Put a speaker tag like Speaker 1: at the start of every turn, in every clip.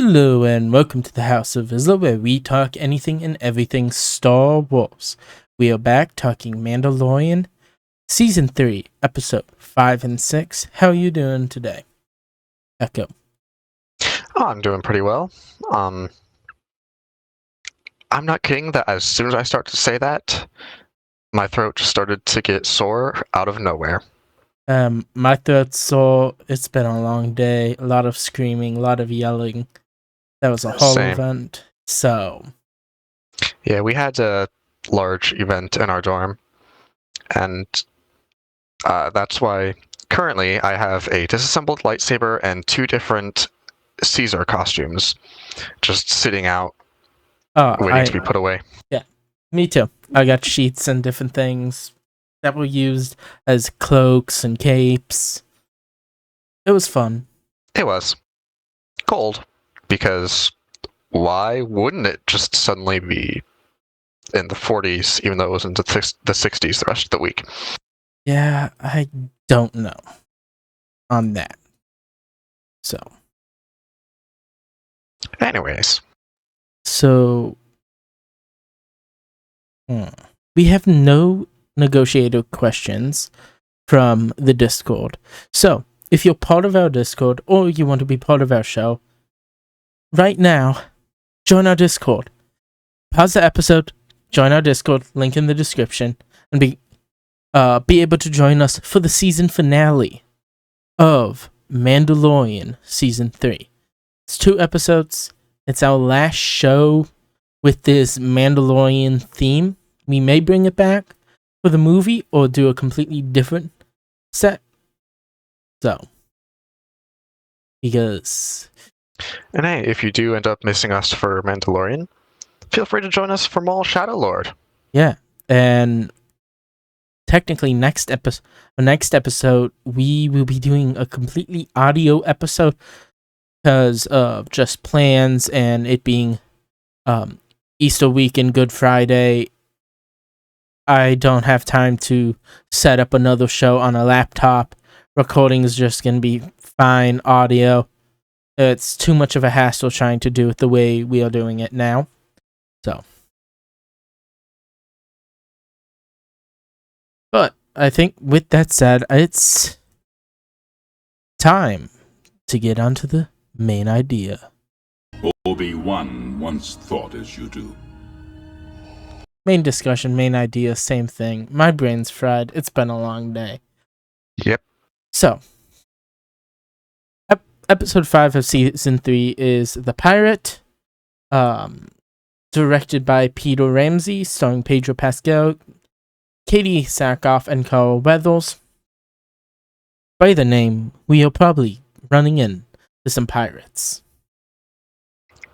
Speaker 1: Hello and welcome to the House of Vizsla, where we talk anything and everything Star Wars. We are back talking Mandalorian Season 3, Episode 5 and 6. How are you doing today, Echo?
Speaker 2: Oh, I'm doing pretty well. I'm not kidding that as soon as I start to say that, my throat just started to get sore out of nowhere.
Speaker 1: My throat's sore. It's been a long day. A lot of screaming, a lot of yelling. That was a whole
Speaker 2: Same.
Speaker 1: event. So,
Speaker 2: Yeah, we had a large event in our dorm, and that's why currently I have a disassembled lightsaber and two different Caesar costumes just sitting out, waiting to be put away.
Speaker 1: Yeah, me too. I got sheets and different things that were used as cloaks and capes. It was fun.
Speaker 2: It was cold, because why wouldn't it just suddenly be in the 40s, even though it was into the 60s the rest of the week?
Speaker 1: Yeah, I don't know on that. So,
Speaker 2: anyways.
Speaker 1: So, we have no negotiator questions from the Discord. So, if you're part of our Discord or you want to be part of our show, right now, join our Discord. Pause the episode, join our Discord, link in the description, and be able to join us for the season finale of Mandalorian Season 3. It's 2 episodes. It's our last show with this Mandalorian theme. We may bring it back for the movie or do a completely different set. So, because...
Speaker 2: And hey, if you do end up missing us for Mandalorian, feel free to join us for Maul Shadow Lord.
Speaker 1: Yeah, and technically next episode, we will be doing a completely audio episode because of just plans and it being Easter week and Good Friday. I don't have time to set up another show on a laptop. Recording is just going to be fine audio. It's too much of a hassle trying to do it the way we are doing it now. So. But I think with that said, it's time to get onto the main idea.
Speaker 3: Obi-Wan once thought as you do.
Speaker 1: Main discussion, main idea, same thing. My brain's fried. It's been a long day.
Speaker 2: Yep.
Speaker 1: So, episode 5 of season 3 is The Pirate, directed by Peter Ramsey, starring Pedro Pascal, Katie Sackhoff, and Carl Weathers. By the name, we are probably running into some pirates.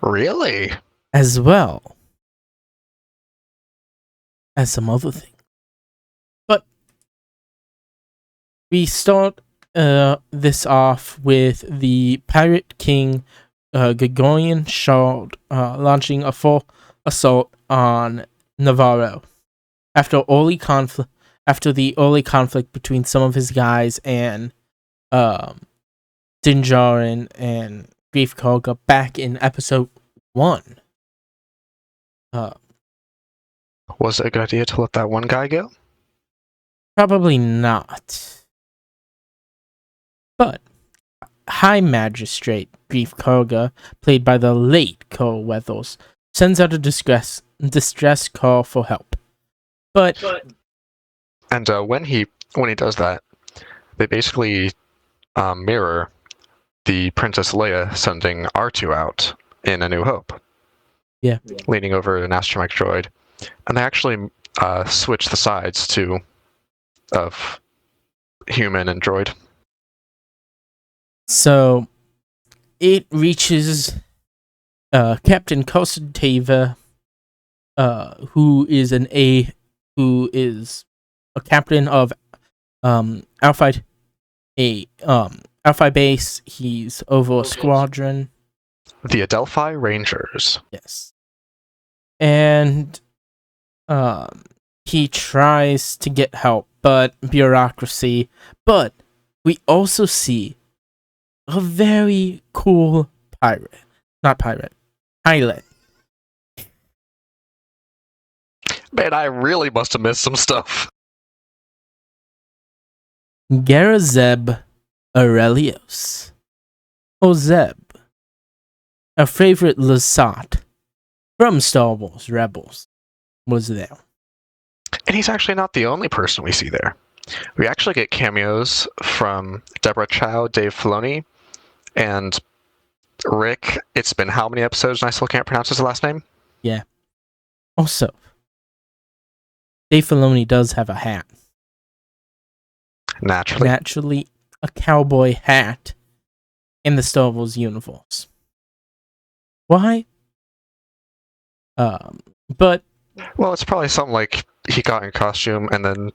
Speaker 2: Really?
Speaker 1: As well as some other things. But we start this off with the Pirate King Gregorian Shard launching a full assault on Nevarro. After the early conflict between some of his guys and Din Djarin and Greef Karga back in episode 1.
Speaker 2: Was it a good idea to let that one guy go?
Speaker 1: Probably not. But High Magistrate Greef Karga, played by the late Carl Weathers, sends out a distress call for help.
Speaker 2: And when he does that, they basically mirror the Princess Leia sending R2 out in A New Hope.
Speaker 1: Yeah.
Speaker 2: Leaning over an astromech droid. And they actually switch the sides too of human and droid.
Speaker 1: So it reaches Captain Kosateva, who is a captain of Alpha base. He's over a squadron.
Speaker 2: The Adelphi Rangers.
Speaker 1: Yes. And he tries to get help, but bureaucracy. But we also see a very cool pirate Not pirate. Pilot.
Speaker 2: Man, I really must have missed some stuff.
Speaker 1: Garazeb Aurelios. Or Zeb. Our favorite Lasat from Star Wars Rebels was there.
Speaker 2: And he's actually not the only person we see there. We actually get cameos from Deborah Chow, Dave Filoni, and Rick. It's been how many episodes and I still can't pronounce his last name?
Speaker 1: Yeah. Also, Dave Filoni does have a hat.
Speaker 2: Naturally.
Speaker 1: A cowboy hat in the Star Wars universe. Why? But
Speaker 2: Well, it's probably something like he got in costume and then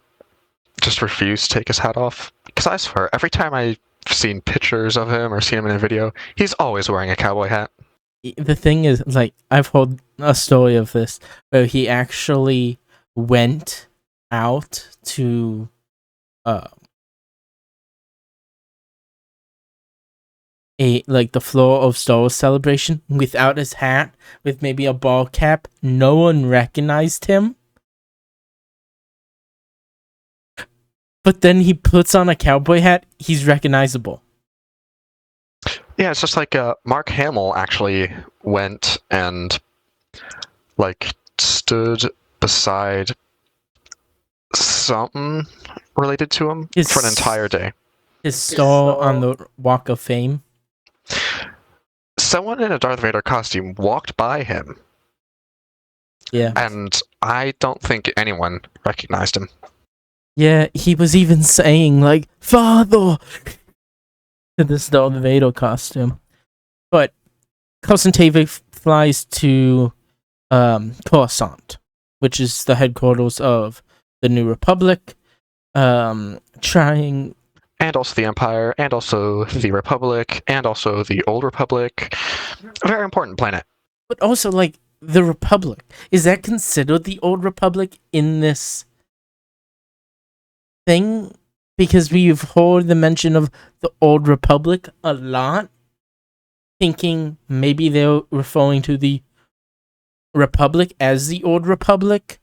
Speaker 2: just refused to take his hat off. Because I swear, every time I've seen pictures of him or seen him in a video, he's always wearing a cowboy hat.
Speaker 1: the thing is, like, I've heard a story of this where he actually went out to the floor of Star Wars Celebration without his hat, with maybe a ball cap. No one recognized him. But then he puts on a cowboy hat, he's recognizable.
Speaker 2: Yeah, it's just like Mark Hamill actually went and like stood beside something related to him for an entire day.
Speaker 1: His star on the Walk of Fame.
Speaker 2: Someone in a Darth Vader costume walked by him.
Speaker 1: Yeah.
Speaker 2: And I don't think anyone recognized him.
Speaker 1: Yeah, he was even saying, like, Father! To this Darth Vader costume. But Carson Tavey flies to Coruscant, which is the headquarters of the New Republic, trying...
Speaker 2: And also the Empire, and also the Republic, and also the Old Republic. A very important planet.
Speaker 1: But also, like, the Republic. Is that considered the Old Republic in this thing? Because we've heard the mention of the Old Republic a lot, thinking maybe they're referring to the Republic as the Old Republic.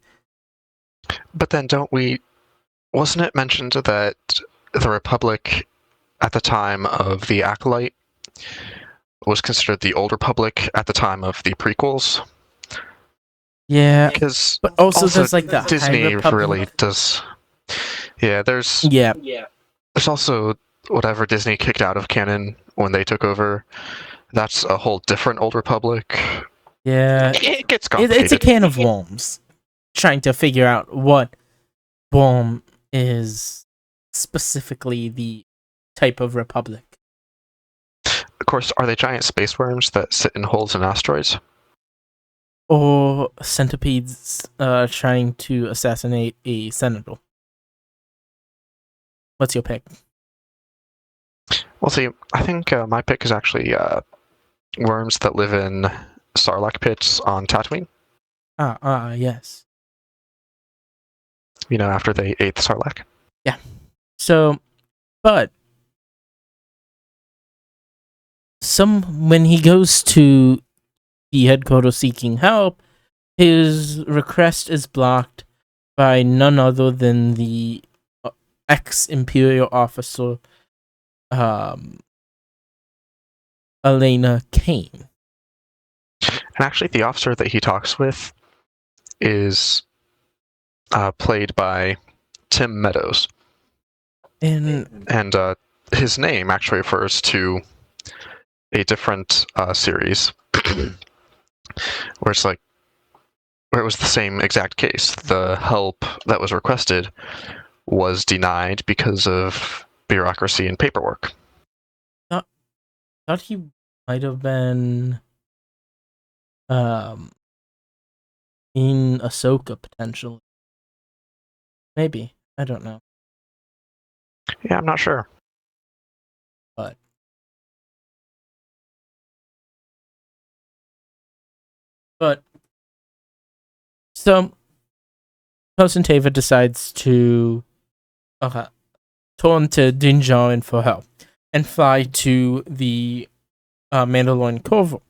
Speaker 2: But then wasn't it mentioned that the Republic at the time of the Acolyte was considered the Old Republic at the time of the prequels?
Speaker 1: Yeah,
Speaker 2: because
Speaker 1: but also there's like the
Speaker 2: Disney
Speaker 1: High Republic.
Speaker 2: really does. Yeah, there's also whatever Disney kicked out of canon when they took over. That's a whole different Old Republic.
Speaker 1: Yeah,
Speaker 2: It gets complicated.
Speaker 1: it's a can of worms. Trying to figure out what worm is specifically the type of republic.
Speaker 2: Of course, are they giant space worms that sit in holes in asteroids?
Speaker 1: Or centipedes trying to assassinate a senator? What's your pick?
Speaker 2: Well, see, I think my pick is actually worms that live in Sarlacc pits on Tatooine.
Speaker 1: Yes.
Speaker 2: You know, after they ate the Sarlacc.
Speaker 1: Yeah. So, but when he goes to the headquarters seeking help, his request is blocked by none other than the ex-Imperial officer, Elena Kane.
Speaker 2: And actually, the officer that he talks with is played by Tim Meadows. And his name actually refers to a different series where it was the same exact case. The help that was requested was denied because of bureaucracy and paperwork.
Speaker 1: Thought he might have been in Ahsoka potentially. Maybe. I don't know.
Speaker 2: Yeah, I'm not sure.
Speaker 1: But so Post and Tava decides to turn to Din Djarin for help and fly to the Mandalorian covert.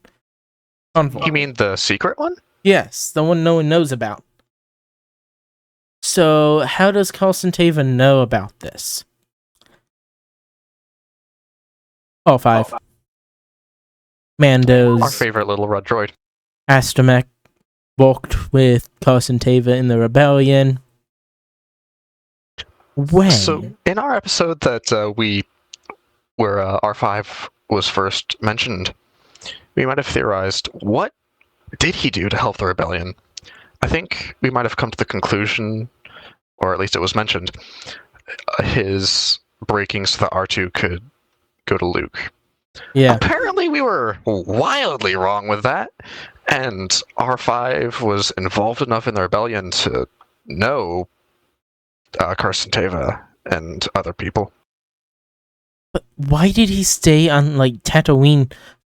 Speaker 1: Convoy.
Speaker 2: You mean the secret one?
Speaker 1: Yes, the one no one knows about. So, how does Carson Tava know about this? All five. Mando's
Speaker 2: Our favorite little red droid.
Speaker 1: Astromech walked with Carson Tava in the rebellion. When?
Speaker 2: So, in our episode that where R5 was first mentioned, we might have theorized, what did he do to help the rebellion? I think we might have come to the conclusion, or at least it was mentioned, his breaking so that R2 could go to Luke.
Speaker 1: Yeah.
Speaker 2: Apparently we were wildly wrong with that, and R5 was involved enough in the rebellion to know Carson Tava and other people.
Speaker 1: But why did he stay on, like, Tatooine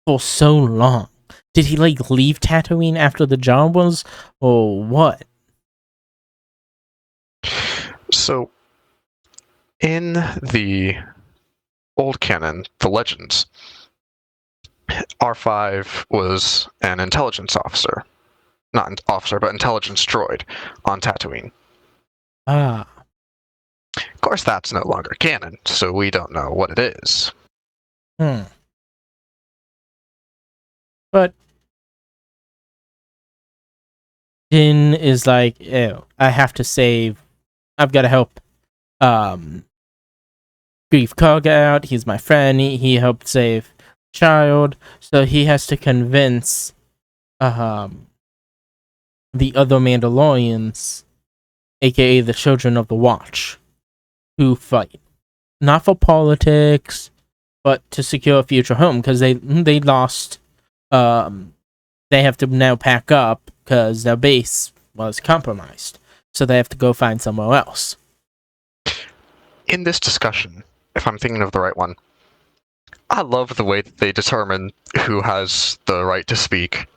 Speaker 1: for so long? Did he, like, leave Tatooine after the job was, or what?
Speaker 2: So, in the old canon, the Legends, R5 was an intelligence officer. Not an officer, but intelligence droid on Tatooine.
Speaker 1: Ah.
Speaker 2: Of course, that's no longer canon, so we don't know what it is.
Speaker 1: But Din is like, ew, I've got to help Grief Karga out. He's my friend. He helped save child, so he has to convince the other Mandalorians, aka the Children of the Watch, to fight. Not for politics, but to secure a future home, because they lost. They have to now pack up because their base was compromised, so they have to go find somewhere else.
Speaker 2: In this discussion, if I'm thinking of the right one, I love the way that they determine who has the right to speak,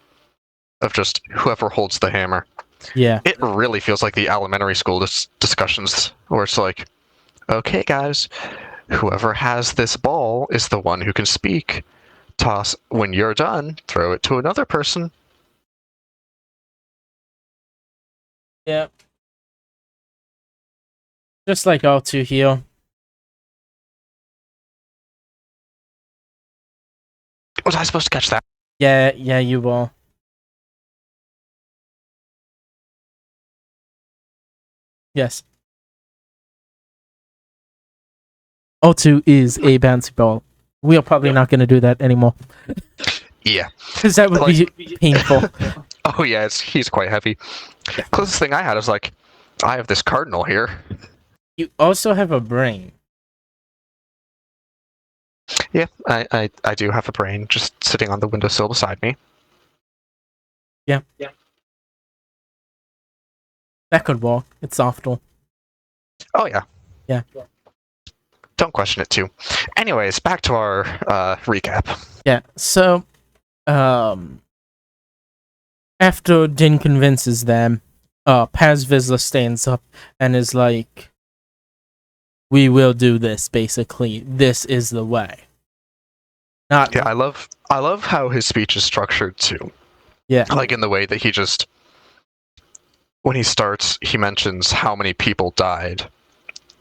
Speaker 2: of just whoever holds the hammer.
Speaker 1: Yeah.
Speaker 2: It really feels like the elementary school discussions, where it's like, okay, guys, whoever has this ball is the one who can speak. Toss, when you're done, throw it to another person.
Speaker 1: Yeah. Just like R2 here.
Speaker 2: Was I supposed to catch that?
Speaker 1: Yeah, you will. Yes. R2 is a bouncy ball. We are probably not going to do that anymore.
Speaker 2: Yeah.
Speaker 1: Because that would be painful.
Speaker 2: Oh yeah, he's quite heavy.
Speaker 1: Yeah.
Speaker 2: Closest thing I had was like, I have this cardinal here.
Speaker 1: You also have a brain.
Speaker 2: Yeah, I do have a brain just sitting on the windowsill beside me.
Speaker 1: Yeah. That could walk. It's softball.
Speaker 2: Oh yeah.
Speaker 1: Yeah.
Speaker 2: Don't question it too. Anyways, back to our recap.
Speaker 1: Yeah, so after Din convinces them, Paz Vizsla stands up and is like, we will do this, basically. This is the way. Not
Speaker 2: Yeah, I love how his speech is structured too.
Speaker 1: Yeah.
Speaker 2: Like in the way that he just, when he starts, he mentions how many people died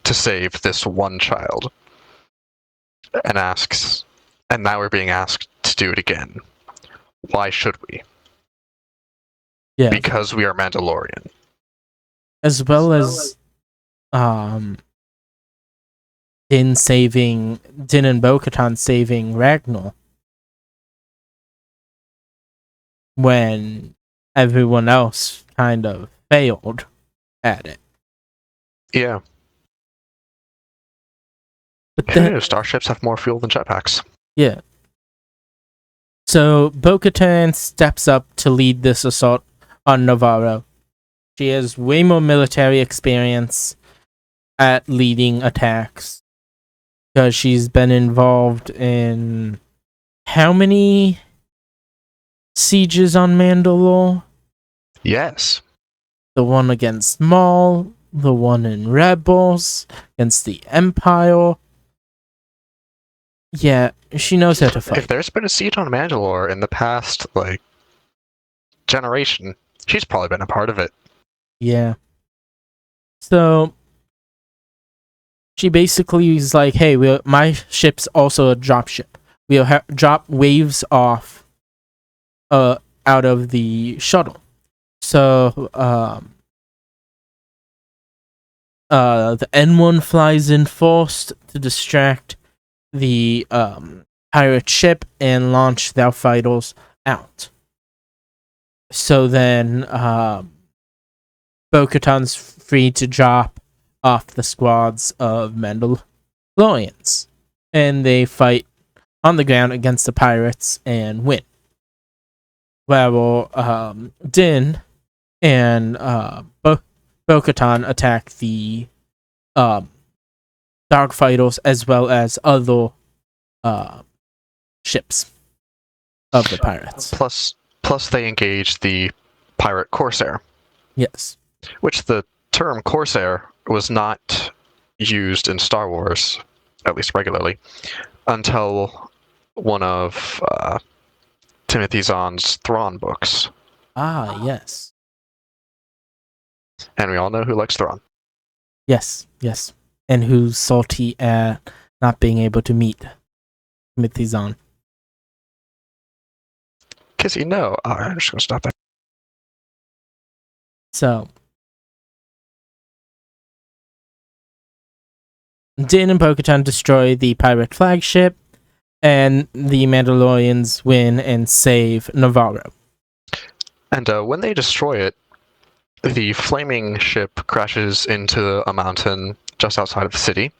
Speaker 2: to save this one child. And asks, and now we're being asked to do it again. Why should we?
Speaker 1: Yeah.
Speaker 2: Because we are Mandalorian.
Speaker 1: As well as Din and Bo-Katan saving Ragnar when everyone else kind of failed at it.
Speaker 2: Yeah.
Speaker 1: But
Speaker 2: Who knew starships have more fuel than jetpacks?
Speaker 1: Yeah. So Bo-Katan steps up to lead this assault on Nevarro. She has way more military experience at leading attacks because she's been involved in how many sieges on Mandalore?
Speaker 2: Yes.
Speaker 1: The one against Maul, the one in Rebels, against the Empire. Yeah, she knows how to fight.
Speaker 2: If there's been a siege on Mandalore in the past, like, generation, she's probably been a part of it.
Speaker 1: Yeah. So she basically is like, hey, my ship's also a drop ship. We'll drop waves off out of the shuttle. So the N1 flies in first to distract the pirate ship and launch their fighters out. So then Bo-Katan's free to drop off the squads of Mandalorians. And they fight on the ground against the pirates and win. Where Din and Bo-Katan attack the Darkfighters as well as other ships of the pirates.
Speaker 2: Plus they engage the pirate Corsair.
Speaker 1: Yes.
Speaker 2: Which the term Corsair was not used in Star Wars, at least regularly, until one of Timothy Zahn's Thrawn books.
Speaker 1: Ah, yes.
Speaker 2: And we all know who likes Thrawn.
Speaker 1: Yes. And who's salty at not being able to meet Timothy Zahn.
Speaker 2: Because I'm just going to stop that.
Speaker 1: So, Din and Bo-Katan destroy the pirate flagship, and the Mandalorians win and save Nevarro.
Speaker 2: And when they destroy it, the flaming ship crashes into a mountain just outside of the city.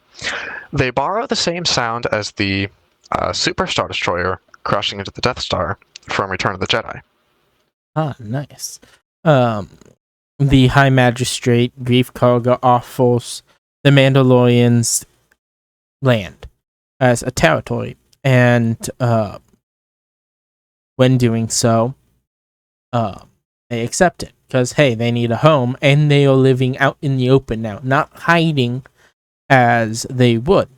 Speaker 2: They borrow the same sound as the Super Star Destroyer crashing into the Death Star from Return of the Jedi.
Speaker 1: Ah, nice. The High Magistrate, Grief Karga, offers the Mandalorians land as a territory, and when doing so, they accept it because hey, they need a home, and they are living out in the open now, not hiding as they would.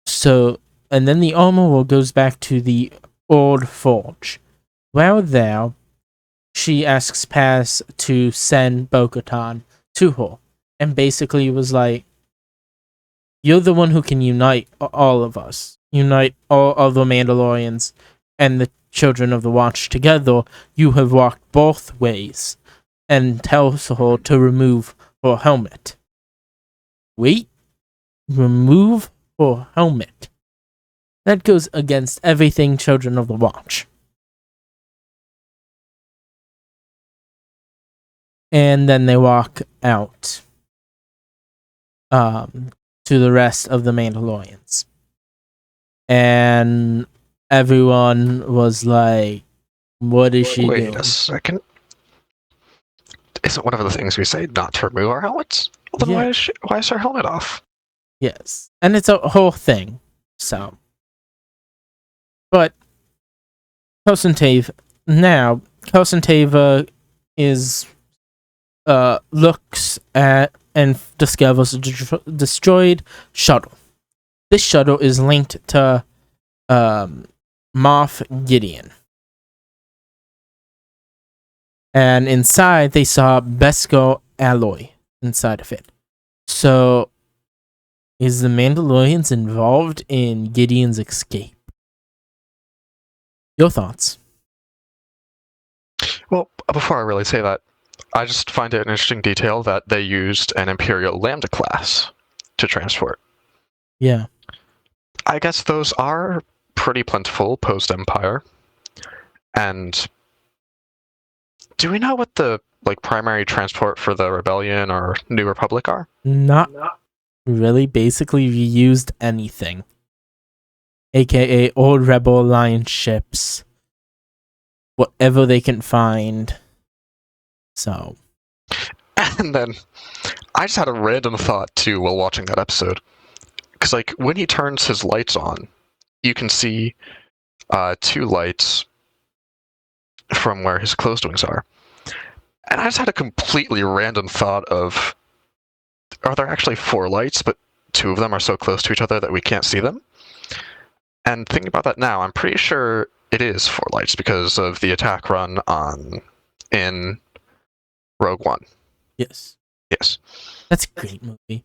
Speaker 1: So, and then the armor goes back to the old forge. While there, she asks Paz to send Bo-Katan to her, and basically was like, you're the one who can unite all of us. Unite all of the Mandalorians and the Children of the Watch together. You have walked both ways. And tells her to remove her helmet. Wait. Remove her helmet. That goes against everything Children of the Watch. And then they walk out to the rest of the Mandalorians. And everyone was like, what is she doing?
Speaker 2: Wait a second. Isn't one of the things we say not to remove our helmets? Well, then why is her helmet off?
Speaker 1: Yes. And it's a whole thing. So. But Kosan Teva is looks at and discovers a destroyed shuttle. This shuttle is linked to Moff Gideon. And inside they saw Beskar alloy inside of it. So is the Mandalorians involved in Gideon's escape? Your thoughts?
Speaker 2: Well, before I really say that, I just find it an interesting detail that they used an Imperial Lambda class to transport.
Speaker 1: Yeah.
Speaker 2: I guess those are pretty plentiful post-Empire. And do we know what the primary transport for the Rebellion or New Republic are?
Speaker 1: Not really. Basically, we used anything. AKA old Rebel Alliance ships. Whatever they can find. So.
Speaker 2: And then, I just had a random thought, too, while watching that episode. Because, when he turns his lights on, you can see 2 lights from where his closed wings are. And I just had a completely random thought of, are there actually 4 lights, but 2 of them are so close to each other that we can't see them? And thinking about that now, I'm pretty sure it is 4 lights because of the attack run in Rogue One.
Speaker 1: Yes.
Speaker 2: Yes.
Speaker 1: That's a great movie.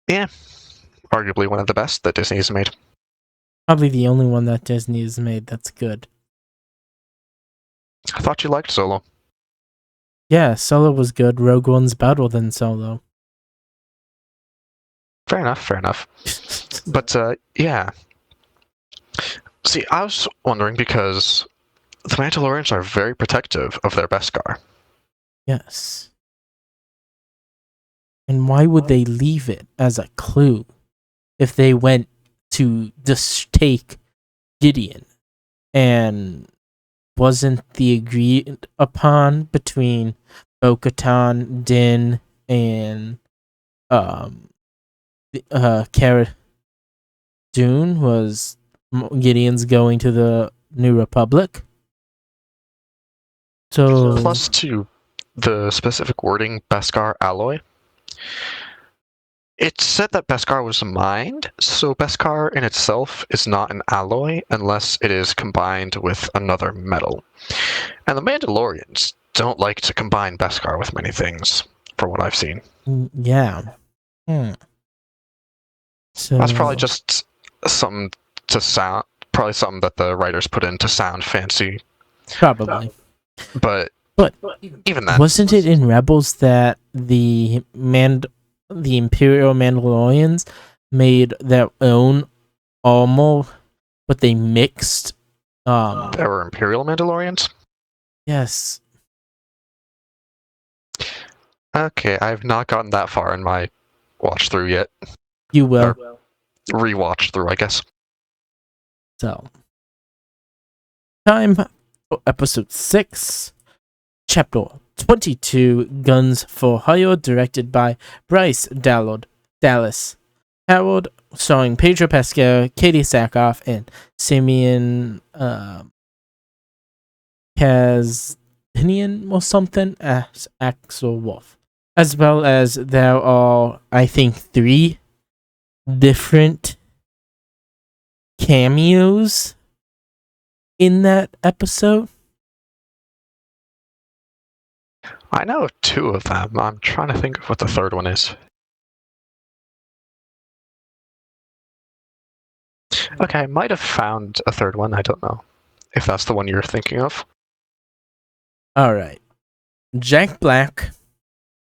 Speaker 2: Yeah. Arguably one of the best that Disney has made.
Speaker 1: Probably the only one that Disney has made that's good.
Speaker 2: I thought you liked Solo.
Speaker 1: Yeah, Solo was good. Rogue One's better than Solo.
Speaker 2: Fair enough. But, yeah. See, I was wondering because the Mandalorians are very protective of their Beskar.
Speaker 1: Yes. And why would they leave it as a clue if they went to just take Gideon? And wasn't the agreed upon between Bo-Katan, Din, and Cara Dune was Gideon's going to the New Republic? So
Speaker 2: Plus, to the specific wording, Beskar alloy. It said that Beskar was mined, so Beskar in itself is not an alloy unless it is combined with another metal. And the Mandalorians don't like to combine Beskar with many things, from what I've seen.
Speaker 1: yeah. So
Speaker 2: That's probably just something to sound, probably something that the writers put in to sound fancy.
Speaker 1: probably.
Speaker 2: But even then,
Speaker 1: Wasn't it in Rebels that the Imperial Mandalorians made their own armor, but they mixed?
Speaker 2: there were Imperial Mandalorians?
Speaker 1: Yes.
Speaker 2: Okay, I've not gotten that far in my watch through yet.
Speaker 1: You will.
Speaker 2: Rewatch through, I guess.
Speaker 1: So, time for episode 6, chapter 22, Guns for Hire, directed by Bryce Dallas Howard, starring Pedro Pascal, Katie Sackhoff, and Simeon Kazinian or something as Axel Wolf. As well as there are, I think, 3 different cameos in that episode.
Speaker 2: I know 2 of them. I'm trying to think of what the third one is. Okay, I might have found a third one. I don't know if that's the one you're thinking of.
Speaker 1: Alright. Jack Black,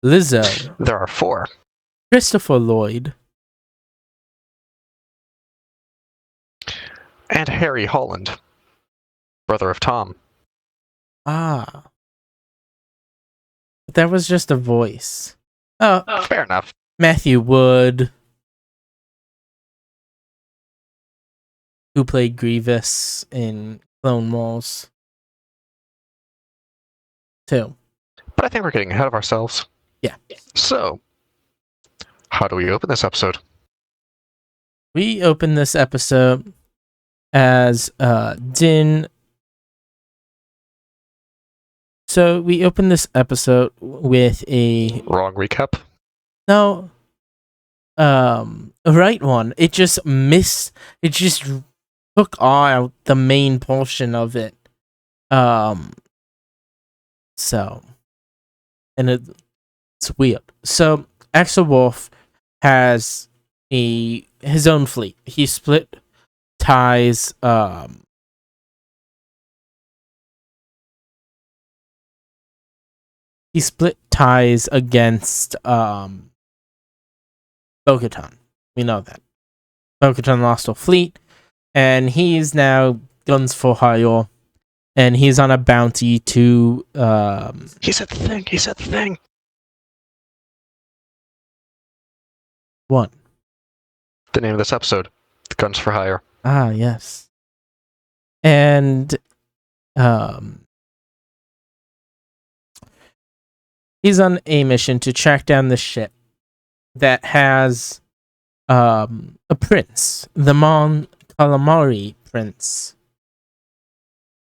Speaker 1: Lizzo,
Speaker 2: There are 4.
Speaker 1: Christopher Lloyd,
Speaker 2: And Harry Holland, brother of Tom.
Speaker 1: but that was just a voice. Oh,
Speaker 2: Fair enough.
Speaker 1: Matthew Wood, who played Grievous in Clone Wars, too.
Speaker 2: But I think we're getting ahead of ourselves.
Speaker 1: Yeah.
Speaker 2: So, how do we open this episode?
Speaker 1: We open this episode as Din. So we open this episode with a
Speaker 2: Wrong recap?
Speaker 1: no, right one. It just took out the main portion of it. So, and it's weird. So Axel Wolf has his own fleet. He split ties. He split ties against Bo-Katan. We know that. Bo-Katan lost a fleet, and he's now guns for hire, and he's on a bounty to
Speaker 2: He said the thing!
Speaker 1: What?
Speaker 2: The name of this episode, Guns for Hire.
Speaker 1: Ah, yes. And he's on a mission to track down the ship that has a prince, the Mon Calamari prince,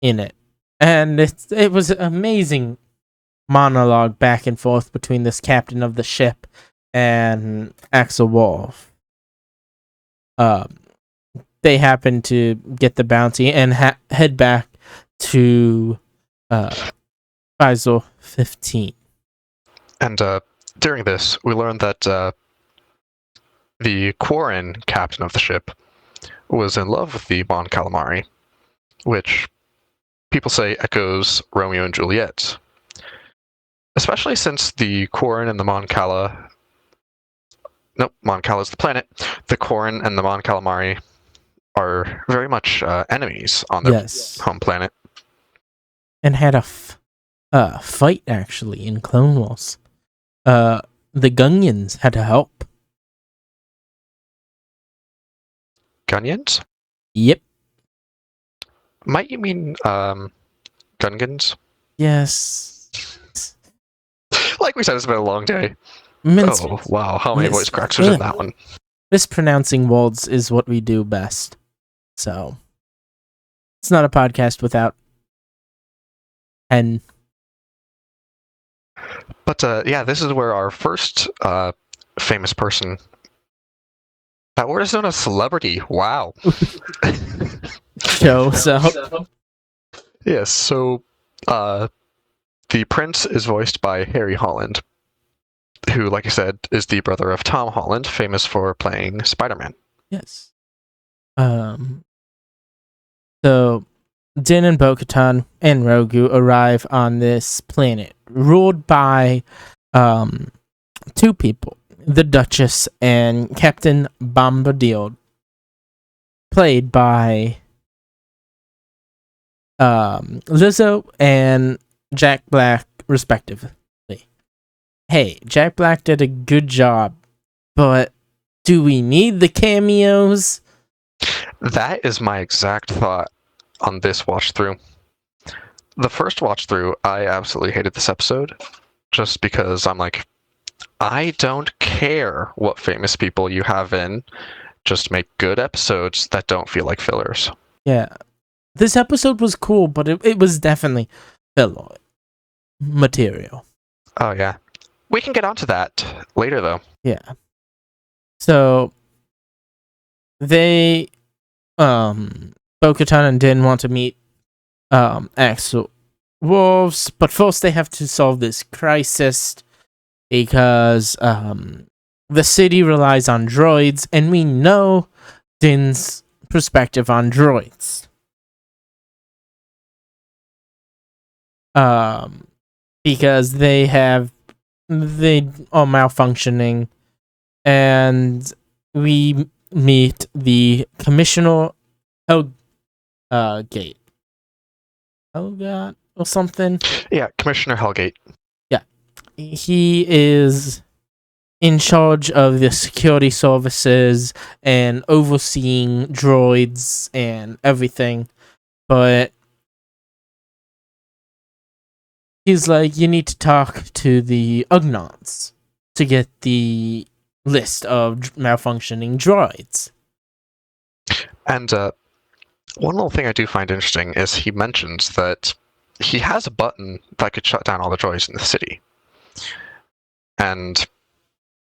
Speaker 1: in it. And it was an amazing monologue back and forth between this captain of the ship and Axel Wolf. they happen to get the bounty and head back to Vizsla 15.
Speaker 2: And during this, we learned that the Quarren captain of the ship was in love with the Mon Calamari, which people say echoes Romeo and Juliet. Especially since the Quarren and the Mon Cala... Nope, Mon Cala is the planet. The Quarren and the Mon Calamari are very much enemies on their home planet.
Speaker 1: And had a fight, actually, in Clone Wars. The Gungans had to help.
Speaker 2: Gungans?
Speaker 1: Yep.
Speaker 2: Might you mean Gungans?
Speaker 1: Yes.
Speaker 2: Like we said, it's been a long day. Oh, wow. How many voice cracks was in that one?
Speaker 1: Mispronouncing words is what we do best. So, it's not a podcast without N.
Speaker 2: But yeah, this is where our first famous person... That word is known as celebrity. Wow.
Speaker 1: Shows up.
Speaker 2: Yes, so the prince is voiced by Harry Holland, who, like I said, is the brother of Tom Holland, famous for playing Spider-Man.
Speaker 1: Yes. So, Din and Bo-Katan and Grogu arrive on this planet, ruled by two people, the Duchess and Captain Bombadil, played by Lizzo and Jack Black, respectively. Hey, Jack Black did a good job, but do we need the cameos?
Speaker 2: That is my exact thought on this watch through. The first watch through, I absolutely hated this episode, just because I'm like, I don't care what famous people you have in, just make good episodes that don't feel like fillers.
Speaker 1: Yeah. This episode was cool, but it was definitely filler material.
Speaker 2: Oh, yeah. We can get onto that later, though.
Speaker 1: Yeah. So, they, Bo-Katan and Din want to meet, Axel Wolves, but first they have to solve this crisis, because, the city relies on droids, and we know Din's perspective on droids. Because they are malfunctioning, and we meet the Commissioner Helgate. Helgate or something?
Speaker 2: Yeah, Commissioner Helgate.
Speaker 1: Yeah. He is in charge of the security services and overseeing droids and everything, but he's like, you need to talk to the Ugnaughts to get the list of malfunctioning droids.
Speaker 2: And one little thing I do find interesting is he mentions that he has a button that could shut down all the droids in the city. And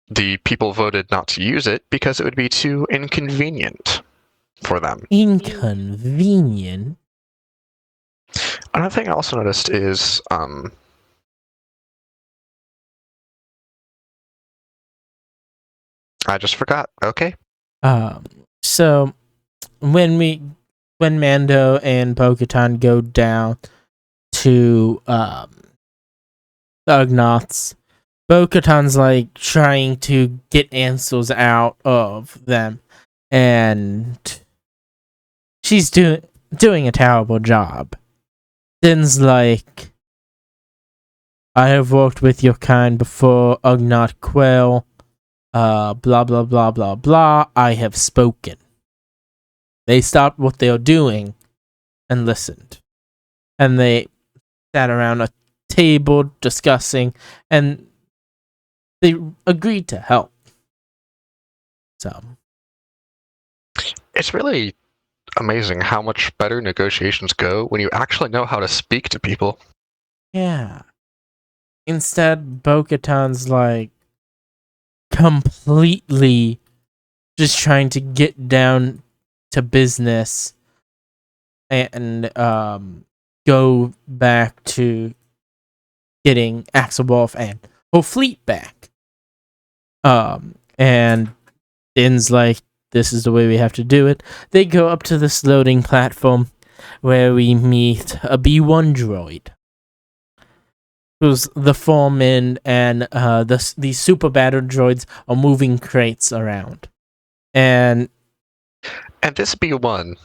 Speaker 2: the people voted not to use it because it would be too inconvenient for them.
Speaker 1: Inconvenient?
Speaker 2: Another thing I also noticed is I just forgot. Okay.
Speaker 1: So when Mando and Bo-Katan go down to the Ugnaughts, Bo-Katan's like trying to get answers out of them, and she's doing a terrible job. Din's like, I have worked with your kind before, Ugnaught Quail. Blah blah blah blah blah. I have spoken. They stopped what they were doing and listened, and they sat around a table discussing, and they agreed to help. So
Speaker 2: it's really amazing how much better negotiations go when you actually know how to speak to people.
Speaker 1: Yeah. Instead, Bo-Katan's like completely just trying to get down to business and go back to getting Axel Wolf and whole fleet back. And Din's like, this is the way we have to do it. They go up to this loading platform where we meet a B1 droid, who's the foreman, and these super battered droids are moving crates around. And
Speaker 2: this B1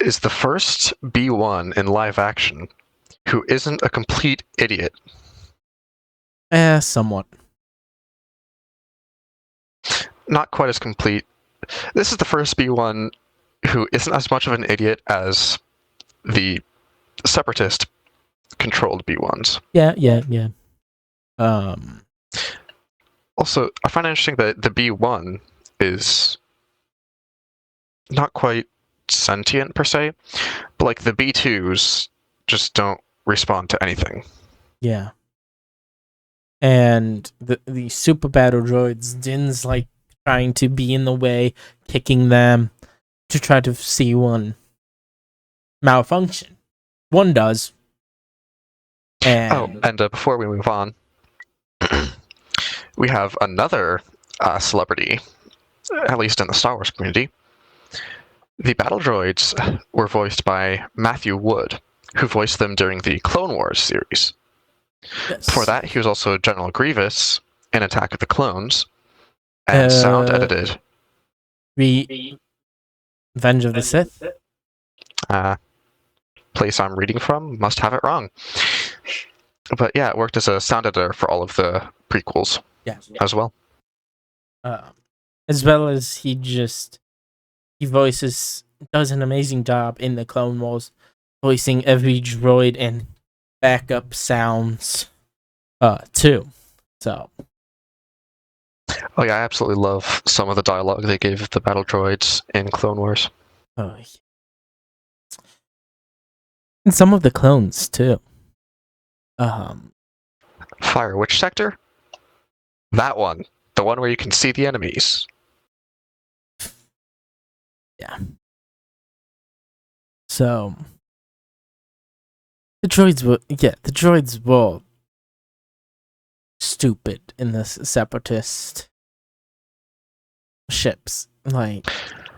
Speaker 2: is the first B1 in live action who isn't a complete idiot.
Speaker 1: Somewhat.
Speaker 2: Not quite as complete. This is the first B1 who isn't as much of an idiot as the Separatist controlled B1s.
Speaker 1: Yeah.
Speaker 2: Also, I find it interesting that the B1 is not quite sentient per se, but like the B2s just don't respond to anything.
Speaker 1: Yeah. And the super battle droids, Din's like trying to be in the way, kicking them to try to see one malfunction. One does. And
Speaker 2: Before we move on, we have another celebrity, at least in the Star Wars community. The battle droids were voiced by Matthew Wood, who voiced them during the Clone Wars series.
Speaker 1: yes.
Speaker 2: Before that, he was also General Grievous in Attack of the Clones, and sound edited.
Speaker 1: Revenge of the Sith?
Speaker 2: Place I'm reading from must have it wrong. But yeah, it worked as a sound editor for all of the prequels as well.
Speaker 1: As well as he does an amazing job in the Clone Wars, voicing every droid and backup sounds too. So
Speaker 2: Oh yeah, I absolutely love some of the dialogue they gave the battle droids in Clone Wars.
Speaker 1: yeah. And some of the clones too.
Speaker 2: Fire, which sector? That one. The one where you can see the enemies.
Speaker 1: Yeah. So the droids were stupid in this Separatist ships. Like,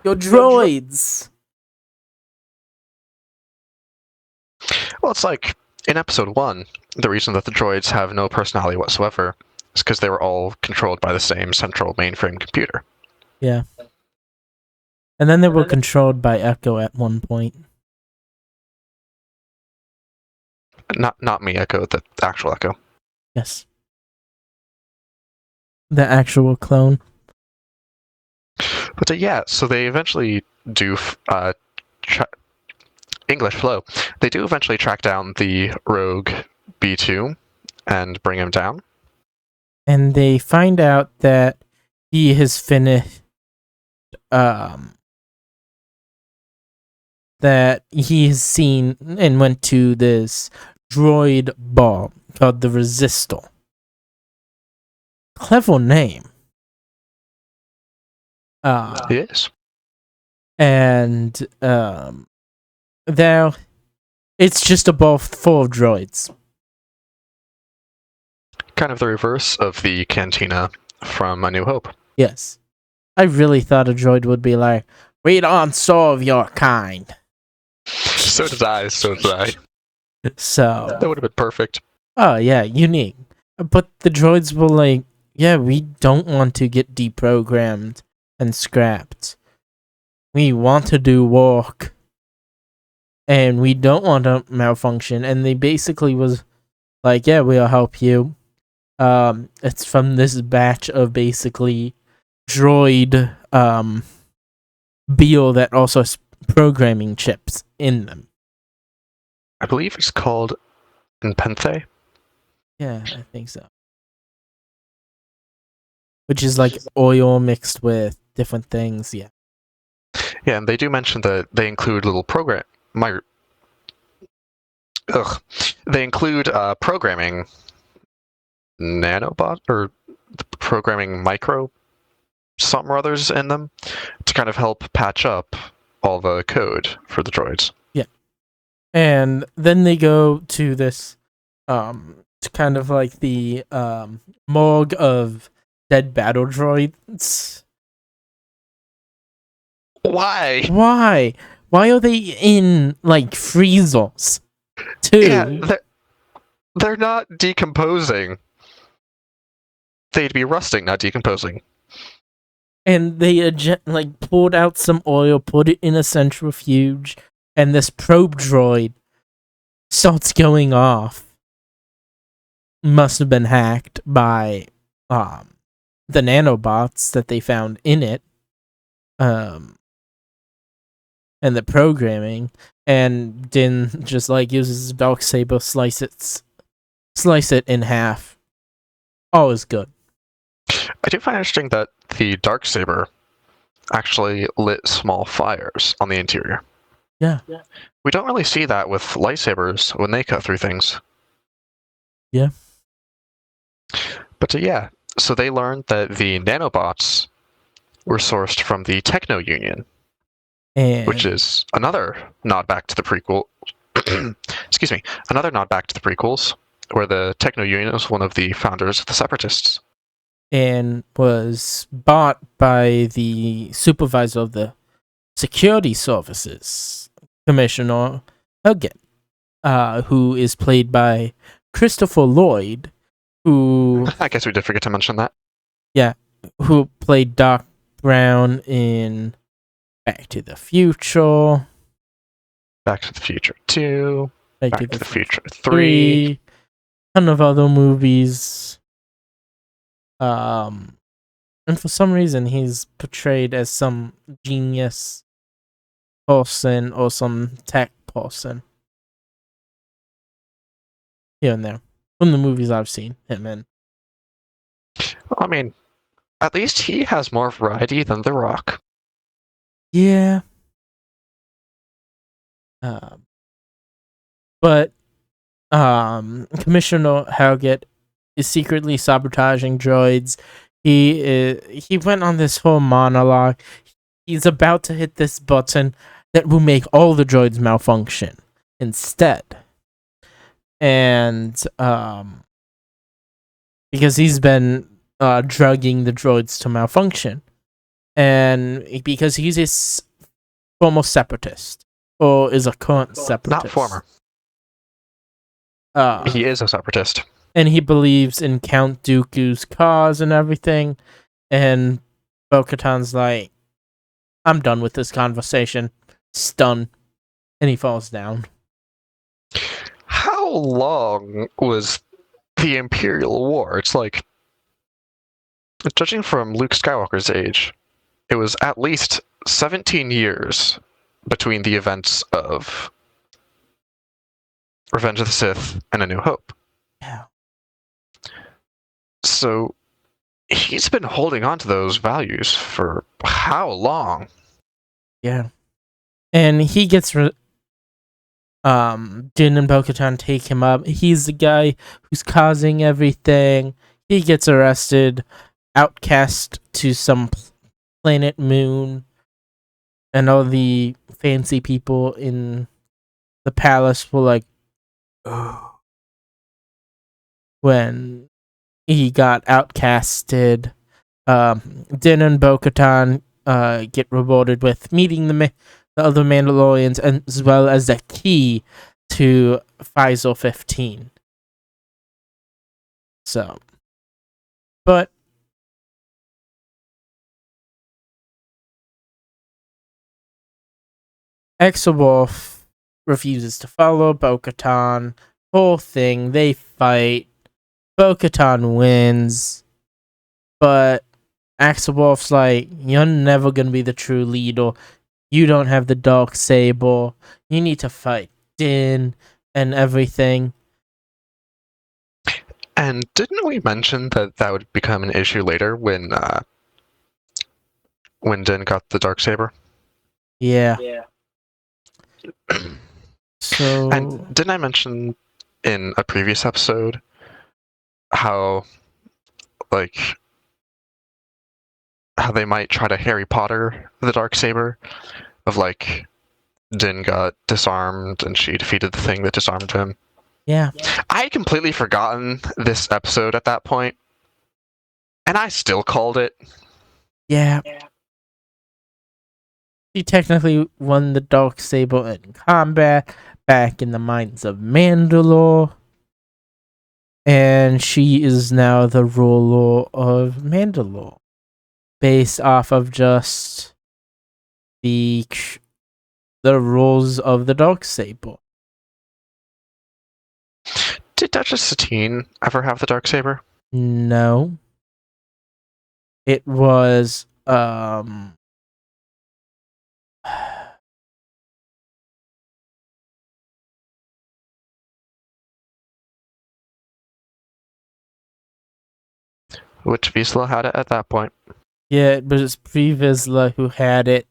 Speaker 1: your droids.
Speaker 2: Well, it's like in episode 1, the reason that the droids have no personality whatsoever is because they were all controlled by the same central mainframe computer.
Speaker 1: Yeah. And then they were controlled by Echo at one point.
Speaker 2: Not me, Echo, the actual Echo.
Speaker 1: Yes. The actual clone.
Speaker 2: But yeah, so they eventually do English flow. They do eventually track down the rogue B2 and bring him down.
Speaker 1: And they find out that he has finished that he has seen and went to this droid ball called the Resistor. Clever name.
Speaker 2: Yes.
Speaker 1: And there, it's just a ball full of droids.
Speaker 2: Kind of the reverse of the cantina from A New Hope.
Speaker 1: Yes. I really thought a droid would be like, "We don't serve your kind."
Speaker 2: So did I.
Speaker 1: So,
Speaker 2: that would have been perfect.
Speaker 1: Oh yeah, unique. But the droids were like, "Yeah, we don't want to get deprogrammed and scrapped. We want to do work, and we don't want to malfunction." And they basically was like, "Yeah, we'll help you." It's from this batch of basically droid Beal that also has programming chips in them.
Speaker 2: I believe it's called Nepenthe.
Speaker 1: Yeah, I think so. Which is like oil mixed with different things, yeah.
Speaker 2: Yeah, and they do mention that they include little They include programming nanobot or programming micro some or others in them to kind of help patch up all the code for the droids.
Speaker 1: And then they go to this, to kind of like the morgue of dead battle droids.
Speaker 2: Why?
Speaker 1: Why are they in like freezers too?
Speaker 2: Yeah, they're not decomposing. They'd be rusting, not decomposing.
Speaker 1: And they like poured out some oil, put it in a centrifuge, and this probe droid starts going off. Must have been hacked by the nanobots that they found in it, and the programming. And Din just like uses his Darksaber, slice it in half. All is good.
Speaker 2: I do find it interesting that the Darksaber actually lit small fires on the interior.
Speaker 1: Yeah.
Speaker 2: We don't really see that with lightsabers when they cut through things.
Speaker 1: Yeah.
Speaker 2: But yeah, so they learned that the nanobots were sourced from the Techno Union, which is another nod back to the prequel. Excuse me, another nod back to the prequels, where the Techno Union was one of the founders of the Separatists.
Speaker 1: And was bought by the supervisor of the security services, Commissioner Hugget, who is played by Christopher Lloyd, who
Speaker 2: I guess we did forget to mention that.
Speaker 1: Yeah, who played Doc Brown in Back to the Future,
Speaker 2: Back to the Future 2, Back to the Future 3,
Speaker 1: 3, ton of other movies. And for some reason, he's portrayed as some genius person or some tech person. Here and there. From the movies I've seen him in.
Speaker 2: I mean, at least he has more variety than The Rock.
Speaker 1: Yeah. But Commissioner Howgett is secretly sabotaging droids. He went on this whole monologue. He's about to hit this button that will make all the droids malfunction instead. And because he's been drugging the droids to malfunction. And because he's a former separatist. Or is a current separatist.
Speaker 2: Not former. He is a separatist.
Speaker 1: And he believes in Count Dooku's cause and everything. And Bo-Katan's like, I'm done with this conversation. Stun. And he falls down.
Speaker 2: How long was the Imperial War? It's like, judging from Luke Skywalker's age, it was at least 17 years between the events of Revenge of the Sith and A New Hope.
Speaker 1: Yeah.
Speaker 2: So he's been holding on to those values for how long?
Speaker 1: Yeah. And he gets Din and Bo-Katan take him up. He's the guy who's causing everything. He gets arrested, outcast to some planet moon, and all the fancy people in the palace were like, oh. When he got outcasted, Din and Bo-Katan get rewarded with meeting the other Mandalorians, and as well as the key to Vizsla 15. So, but Exawolf refuses to follow Bo-Katan. Whole thing, they fight. Bo-Katan wins, but Exawolf's like, you're never gonna be the true leader. You don't have the Darksaber. You need to fight Din and everything.
Speaker 2: And didn't we mention that that would become an issue later when Din got the Darksaber?
Speaker 1: Yeah. So,
Speaker 2: and didn't I mention in a previous episode how, like, how they might try to Harry Potter the Darksaber, of like Din got disarmed and she defeated the thing that disarmed him.
Speaker 1: Yeah.
Speaker 2: I had completely forgotten this episode at that point, and I still called it.
Speaker 1: Yeah. She technically won the Darksaber in combat back in the mines of Mandalore. And she is now the ruler of Mandalore. Based off of just the rules of the Darksaber.
Speaker 2: Did Duchess Satine ever have the Darksaber?
Speaker 1: No. It was
Speaker 2: Which Vizsla had it at that point?
Speaker 1: yeah, it was Vizsla who had it,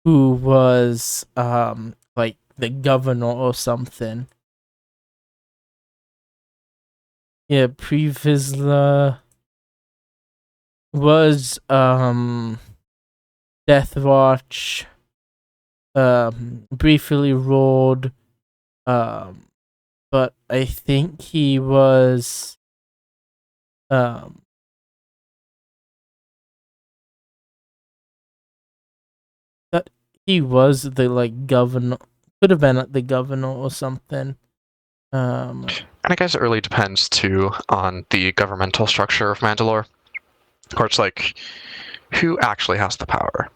Speaker 1: who was like the governor or something. Yeah, Vizsla was Death Watch, briefly ruled, but I think he was that he was the like governor, could have been the governor or something.
Speaker 2: And I guess it really depends too on the governmental structure of Mandalore, where it's like who actually has the power.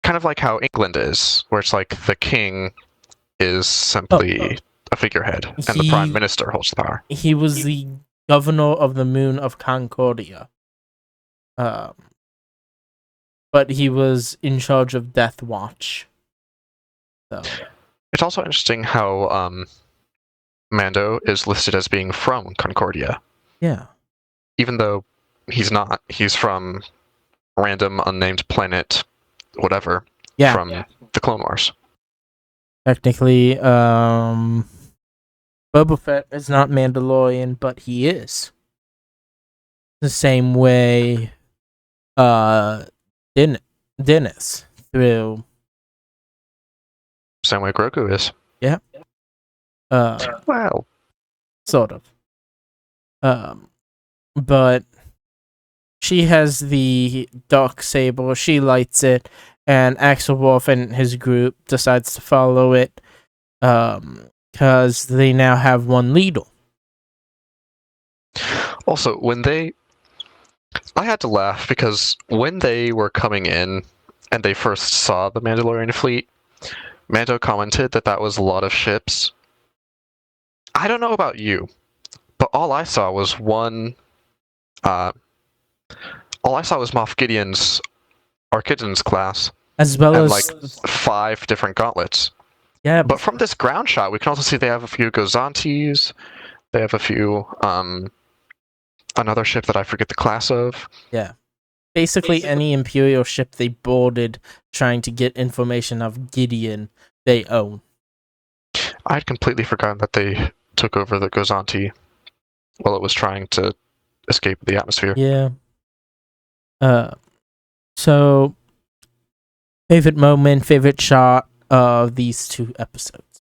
Speaker 2: Kind of like how England is, where it's like the king is simply a figurehead, and the prime minister holds the power.
Speaker 1: He was the governor of the moon of Concordia. But he was in charge of Death Watch. So
Speaker 2: it's also interesting how Mando is listed as being from Concordia.
Speaker 1: Yeah.
Speaker 2: Even though he's not. He's from random unnamed planet, whatever, from the Clone Wars.
Speaker 1: Technically, Boba Fett is not Mandalorian, but he is. The same way Dennis through.
Speaker 2: Same way Grogu is.
Speaker 1: Yeah.
Speaker 2: Well,
Speaker 1: sort of. But she has the Darksaber, she lights it, and Axel Wolf and his group decides to follow it, because they now have one leader.
Speaker 2: Also, I had to laugh because when they were coming in and they first saw the Mandalorian fleet, Mando commented that was a lot of ships. I don't know about you, but all I saw was Moff Gideon's Archidans class,
Speaker 1: as well
Speaker 2: and
Speaker 1: as
Speaker 2: like 5 different gauntlets.
Speaker 1: Yeah,
Speaker 2: but from this ground shot, we can also see they have a few Gozantis. They have a few another ship that I forget the class of.
Speaker 1: Yeah. Basically, any Imperial ship they boarded trying to get information of Gideon, they own.
Speaker 2: I'd completely forgotten that they took over the Gozanti while it was trying to escape the atmosphere.
Speaker 1: Yeah. So, favorite moment, favorite shot of these 2 episodes?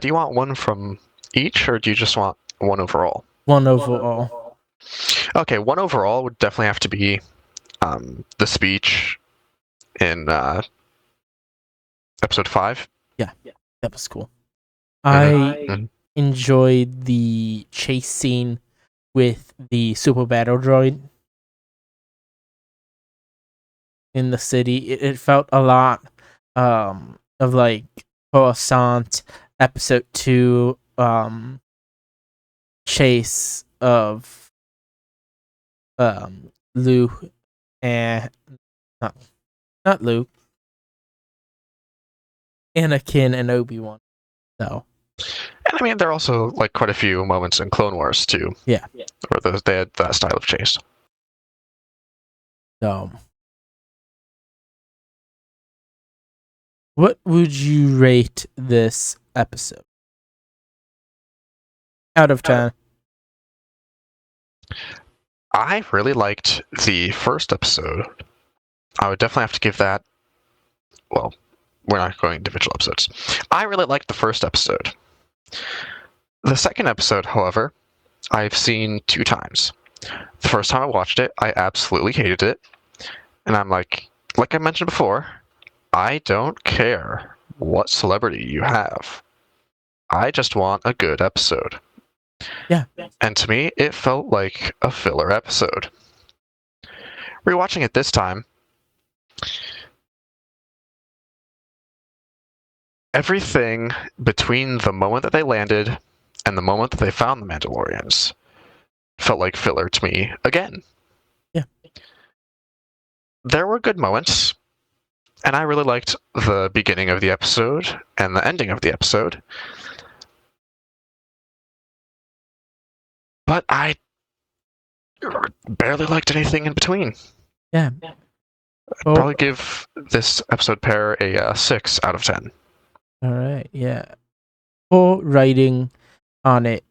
Speaker 2: Do you want one from each, or do you just want one overall?
Speaker 1: One overall.
Speaker 2: Okay, one overall would definitely have to be the speech in episode 5.
Speaker 1: Yeah, that was cool. I enjoyed the chase scene with the super battle droid in the city. It felt a lot of like Coruscant episode 2 chase of Luke and not Luke, Anakin and Obi-Wan. So,
Speaker 2: and I mean, there are also like quite a few moments in Clone Wars too.
Speaker 1: Yeah.
Speaker 2: Where they had that style of chase.
Speaker 1: So, what would you rate this episode? Out of 10.
Speaker 2: I really liked the first episode. I would definitely have to give that. Well, we're not going individual episodes. I really liked the first episode. The second episode, however, I've seen 2 times. The first time I watched it, I absolutely hated it. And I'm like I mentioned before, I don't care what celebrity you have. I just want a good episode.
Speaker 1: Yeah.
Speaker 2: And to me, it felt like a filler episode. Rewatching it this time, everything between the moment that they landed and the moment that they found the Mandalorians felt like filler to me again.
Speaker 1: Yeah.
Speaker 2: There were good moments, and I really liked the beginning of the episode and the ending of the episode. But I barely liked anything in between.
Speaker 1: Yeah.
Speaker 2: I'd probably give this episode pair a 6 out of 10.
Speaker 1: All right. Yeah. Poor writing on it.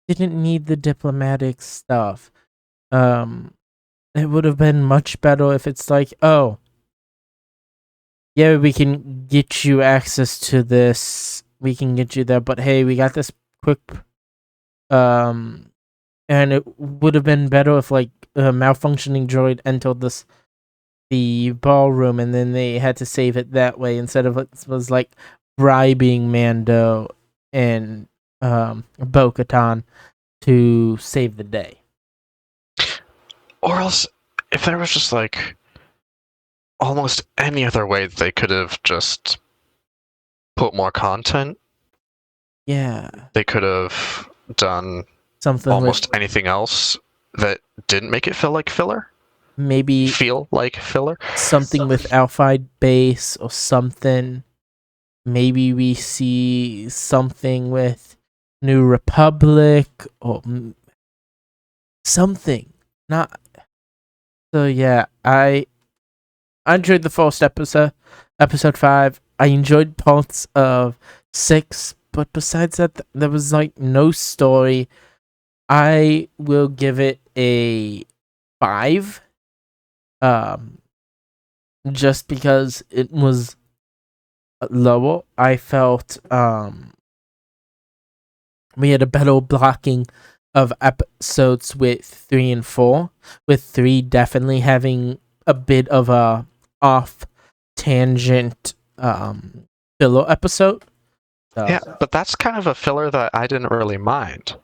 Speaker 1: Didn't need the diplomatic stuff. It would have been much better if it's like, oh, yeah, we can get you access to this. We can get you there, but hey, we got this quick. And it would have been better if like a malfunctioning droid entered the ballroom and then they had to save it that way instead of it was like bribing Mando and Bo-Katan to save the day.
Speaker 2: Or else, if there was just like almost any other way that they could have just put more content.
Speaker 1: Yeah.
Speaker 2: They could have done
Speaker 1: Something
Speaker 2: almost
Speaker 1: with,
Speaker 2: anything else that didn't make it feel like filler.
Speaker 1: maybe
Speaker 2: Feel like filler.
Speaker 1: something with Alphide base or something. Maybe we see something with New Republic or something. Not so. Yeah, I enjoyed the first episode, episode 5. I enjoyed parts of 6, but besides that, there was like no story. I will give it a 5. Just because it was lower. I felt we had a better blocking of episodes with 3 and 4, with 3 definitely having a bit of a off tangent filler episode.
Speaker 2: Yeah, but that's kind of a filler that I didn't really mind.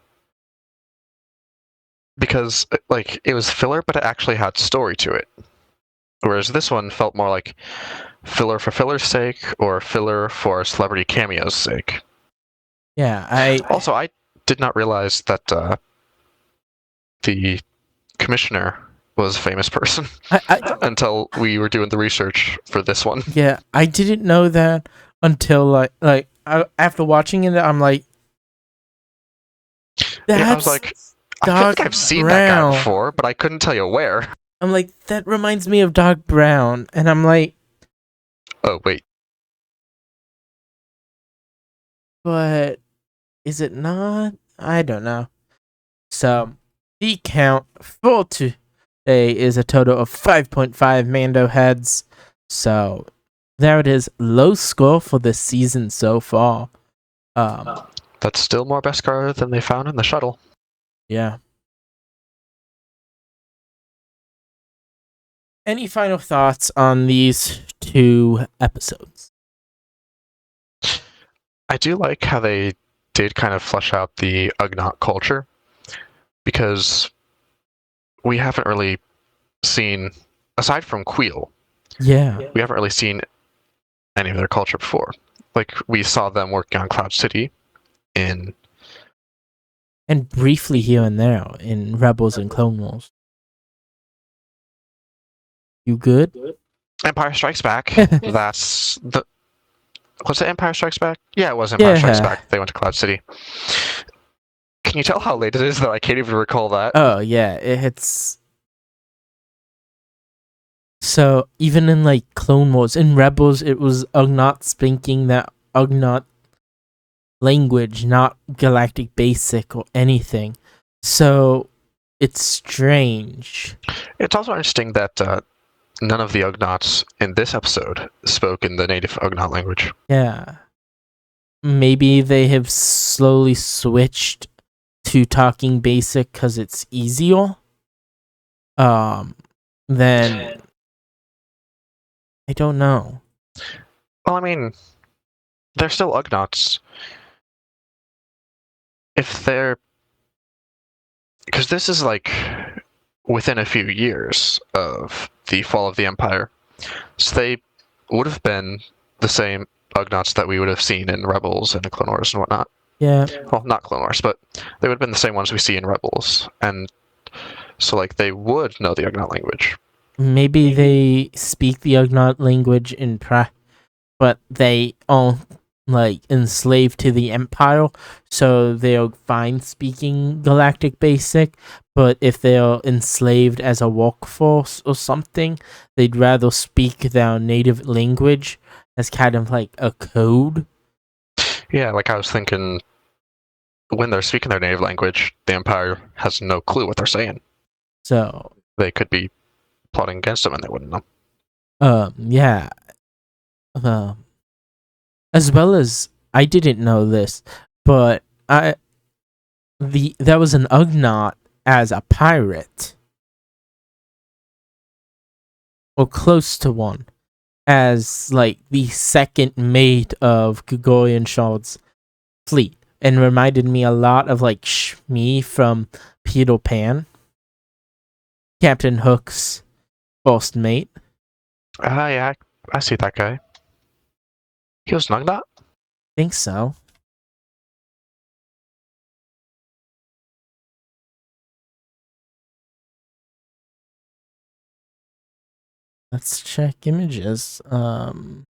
Speaker 2: Because like it was filler, but it actually had story to it. Whereas this one felt more like filler for filler's sake or filler for celebrity cameo's sake.
Speaker 1: Yeah, I
Speaker 2: did not realize that the commissioner was a famous person until we were doing the research for this one.
Speaker 1: Yeah, I didn't know that until after watching it, I'm like,
Speaker 2: I was like, I feel like I've seen that guy before, but I couldn't tell you where.
Speaker 1: I'm like, that reminds me of Doc Brown, and I'm like,
Speaker 2: oh wait,
Speaker 1: but is it not? I don't know. So the count for today is a total of 5.5 Mando heads. So there it is, low score for the season so far.
Speaker 2: That's still more Beskar than they found in the shuttle.
Speaker 1: Yeah. Any final thoughts on these 2 episodes?
Speaker 2: I do like how they did kind of flesh out the Ugnaught culture, because we haven't really seen, aside from Queel, we haven't really seen any of their culture before. Like, we saw them working on Cloud City and
Speaker 1: briefly here and there in Rebels and Clone Wars. You good?
Speaker 2: Empire Strikes Back. That's the... Was it Empire Strikes Back? Yeah, it was Empire Strikes Back. They went to Cloud City. Can you tell how late it is that I can't even recall that?
Speaker 1: Oh, yeah. It's... So, even in, like, Clone Wars, in Rebels, it was Ugnaught speaking that Ugnaught language, not Galactic Basic or anything. So, it's strange.
Speaker 2: It's also interesting that none of the Ugnaughts in this episode spoke in the native Ugnaught language.
Speaker 1: Yeah. Maybe they have slowly switched to talking basic because it's easier. Then I don't know.
Speaker 2: Well, I mean, they're still Ugnaughts. If they're... Because this is like within a few years of the fall of the Empire. So they would have been the same Ugnaughts that we would have seen in Rebels and Clone Wars and whatnot.
Speaker 1: Yeah.
Speaker 2: Well, not Clone Wars, but they would have been the same ones we see in Rebels. And so, like, they would know the Ugnaught language.
Speaker 1: Maybe they speak the Ugnaught language but they are like enslaved to the Empire, so they're fine speaking Galactic Basic. But if they're enslaved as a workforce or something, they'd rather speak their native language as kind of like a code.
Speaker 2: Yeah, like I was thinking, when they're speaking their native language, the Empire has no clue what they're saying.
Speaker 1: So
Speaker 2: they could be plotting against them and they wouldn't know.
Speaker 1: Yeah. As well as I didn't know this, but there was an Ugnaught as a pirate, or close to one, as like the second mate of Gregorian Shard's fleet, and reminded me a lot of like Shmi from Peter Pan, Captain Hook's first mate.
Speaker 2: Yeah, I see that guy. He was an Ugnaught?
Speaker 1: Think so. Let's check images.
Speaker 2: But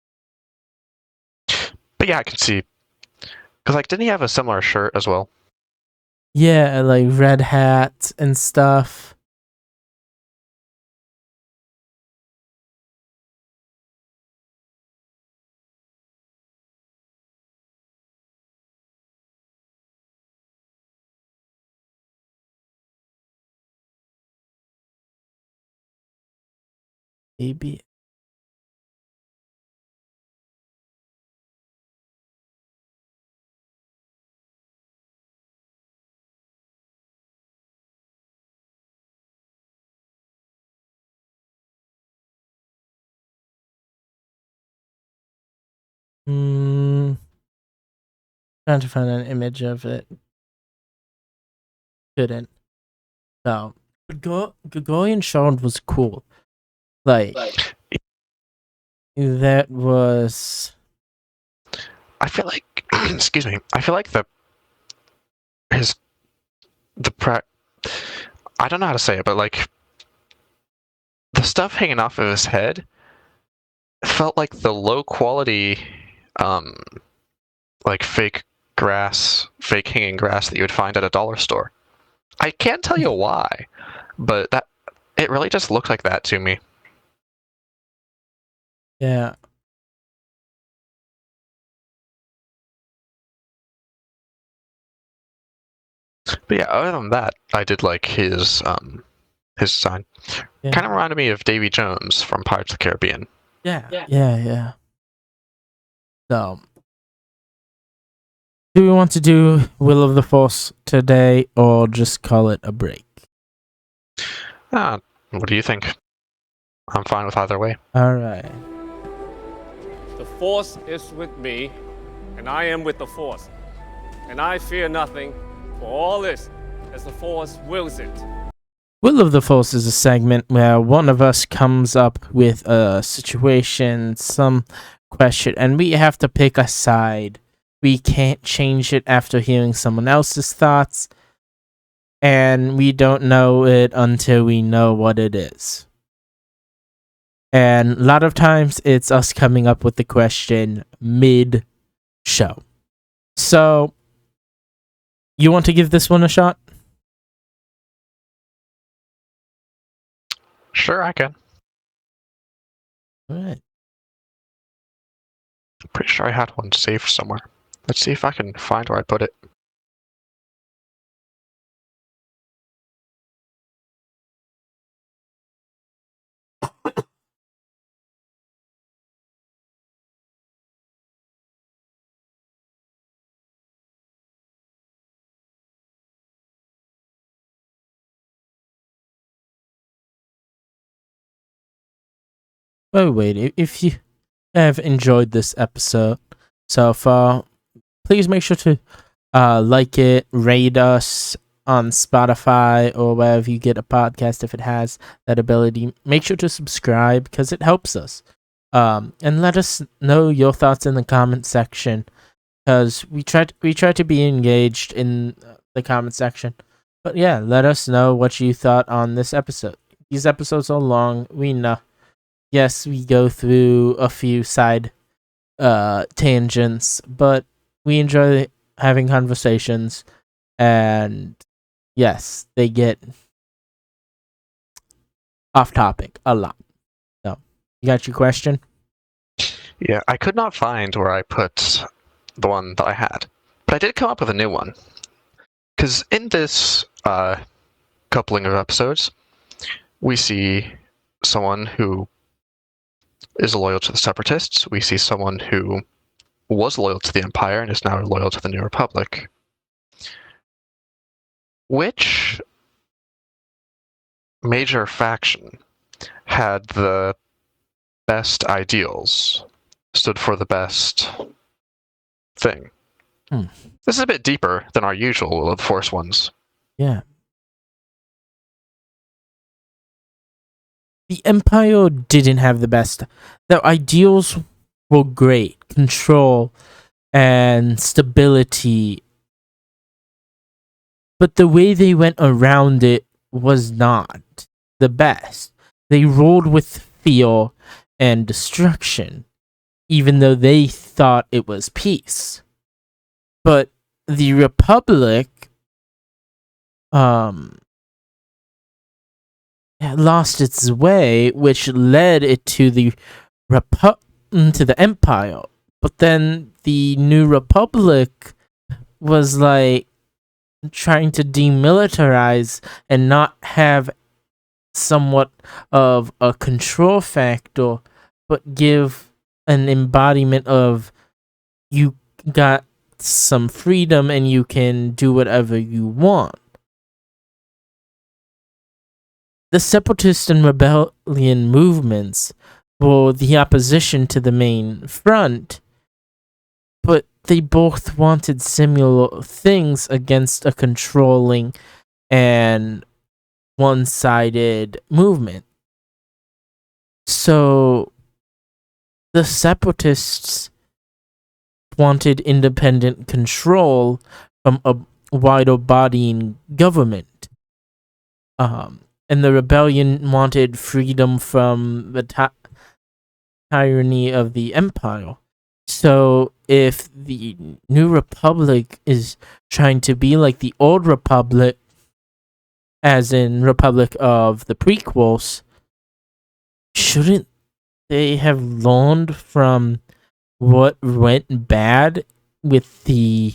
Speaker 2: yeah, I can see. Because, like, didn't he have a similar shirt as well?
Speaker 1: Yeah, like red hat and stuff. Maybe. Trying to find an image of it. Couldn't. So, Gregorian Shard was cool. Like, that was...
Speaker 2: I feel like, excuse me, I feel like I don't know how to say it, but like, the stuff hanging off of his head felt like the low quality, like fake hanging grass that you would find at a dollar store. I can't tell you why, but it really just looked like that to me.
Speaker 1: Yeah.
Speaker 2: But yeah, other than that, I did like his design.
Speaker 1: Yeah.
Speaker 2: Kind of reminded me of Davy Jones from Pirates of the Caribbean.
Speaker 1: Yeah. So, do we want to do Will of the Force today, or just call it a break?
Speaker 2: What do you think? I'm fine with either way.
Speaker 1: Alright.
Speaker 4: The Force is with me, and I am with the Force. And I fear nothing, for all this, as the Force wills it.
Speaker 1: Will of the Force is a segment where one of us comes up with a situation, some question, and we have to pick a side. We can't change it after hearing someone else's thoughts, and we don't know it until we know what it is. And a lot of times it's us coming up with the question mid-show. So, you want to give this one a shot?
Speaker 2: Sure, I can.
Speaker 1: Alright.
Speaker 2: I'm pretty sure I had one saved somewhere. Let's see if I can find where I put it.
Speaker 1: Oh, wait, if you have enjoyed this episode so far, please make sure to like it, rate us on Spotify or wherever you get a podcast if it has that ability. Make sure to subscribe because it helps us. And let us know your thoughts in the comment section because we try to be engaged in the comment section. But yeah, let us know what you thought on this episode. These episodes are long. We know. Yes, we go through a few side tangents, but we enjoy having conversations, and yes, they get off topic a lot. So, you got your question?
Speaker 2: Yeah, I could not find where I put the one that I had, but I did come up with a new one. Because in this coupling of episodes, we see someone who is loyal to the Separatists. We see someone who was loyal to the Empire and is now loyal to the New Republic. Which major faction had the best ideals, stood for the best thing? This is a bit deeper than our usual Will of the Force ones.
Speaker 1: Yeah. The Empire didn't have the best. Their ideals were great. Control and stability. But the way they went around it was not the best. They ruled with fear and destruction, even though they thought it was peace. But the Republic lost its way, which led it to the Empire. But then the New Republic was like trying to demilitarize and not have somewhat of a control factor, but give an embodiment of you got some freedom and you can do whatever you want. The Separatist and Rebellion movements were the opposition to the main front, but they both wanted similar things against a controlling and one-sided movement. So the Separatists wanted independent control from a wider bodying government. And the rebellion wanted freedom from the tyranny of the Empire. So if the New Republic is trying to be like the Old Republic, as in Republic of the prequels, shouldn't they have learned from what went bad with the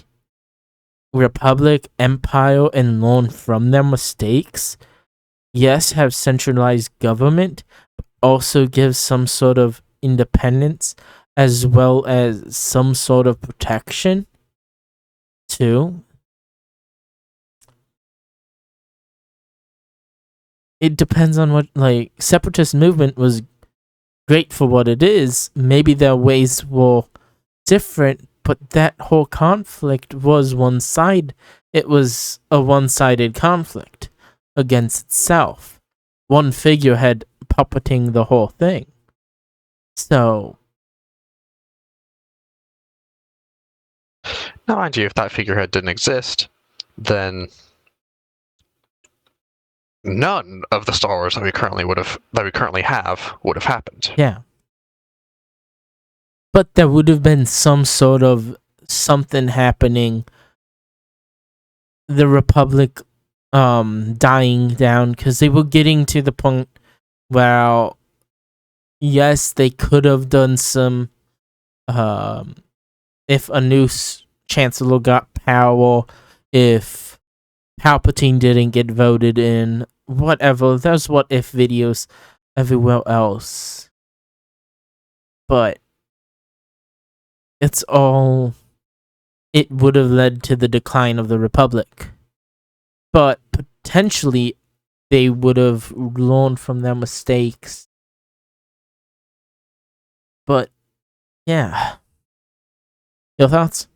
Speaker 1: Republic, Empire, and learn from their mistakes? Yes, have centralized government, but also give some sort of independence as well as some sort of protection too. It depends on what, like, Separatist movement was great for what it is. Maybe their ways were different, but that whole conflict was one side. It was a one-sided conflict against itself. One figurehead puppeting the whole thing. So,
Speaker 2: now, mind you, if that figurehead didn't exist, then none of the Star Wars that we currently have would have happened.
Speaker 1: yeah. But there would have been some sort of something happening. The Republic dying down because they were getting to the point where, yes, they could have done some if a new chancellor got power, if Palpatine didn't get voted in, whatever. There's what if videos everywhere else. But it would have led to the decline of the Republic. But potentially they would have learned from their mistakes But yeah, your thoughts?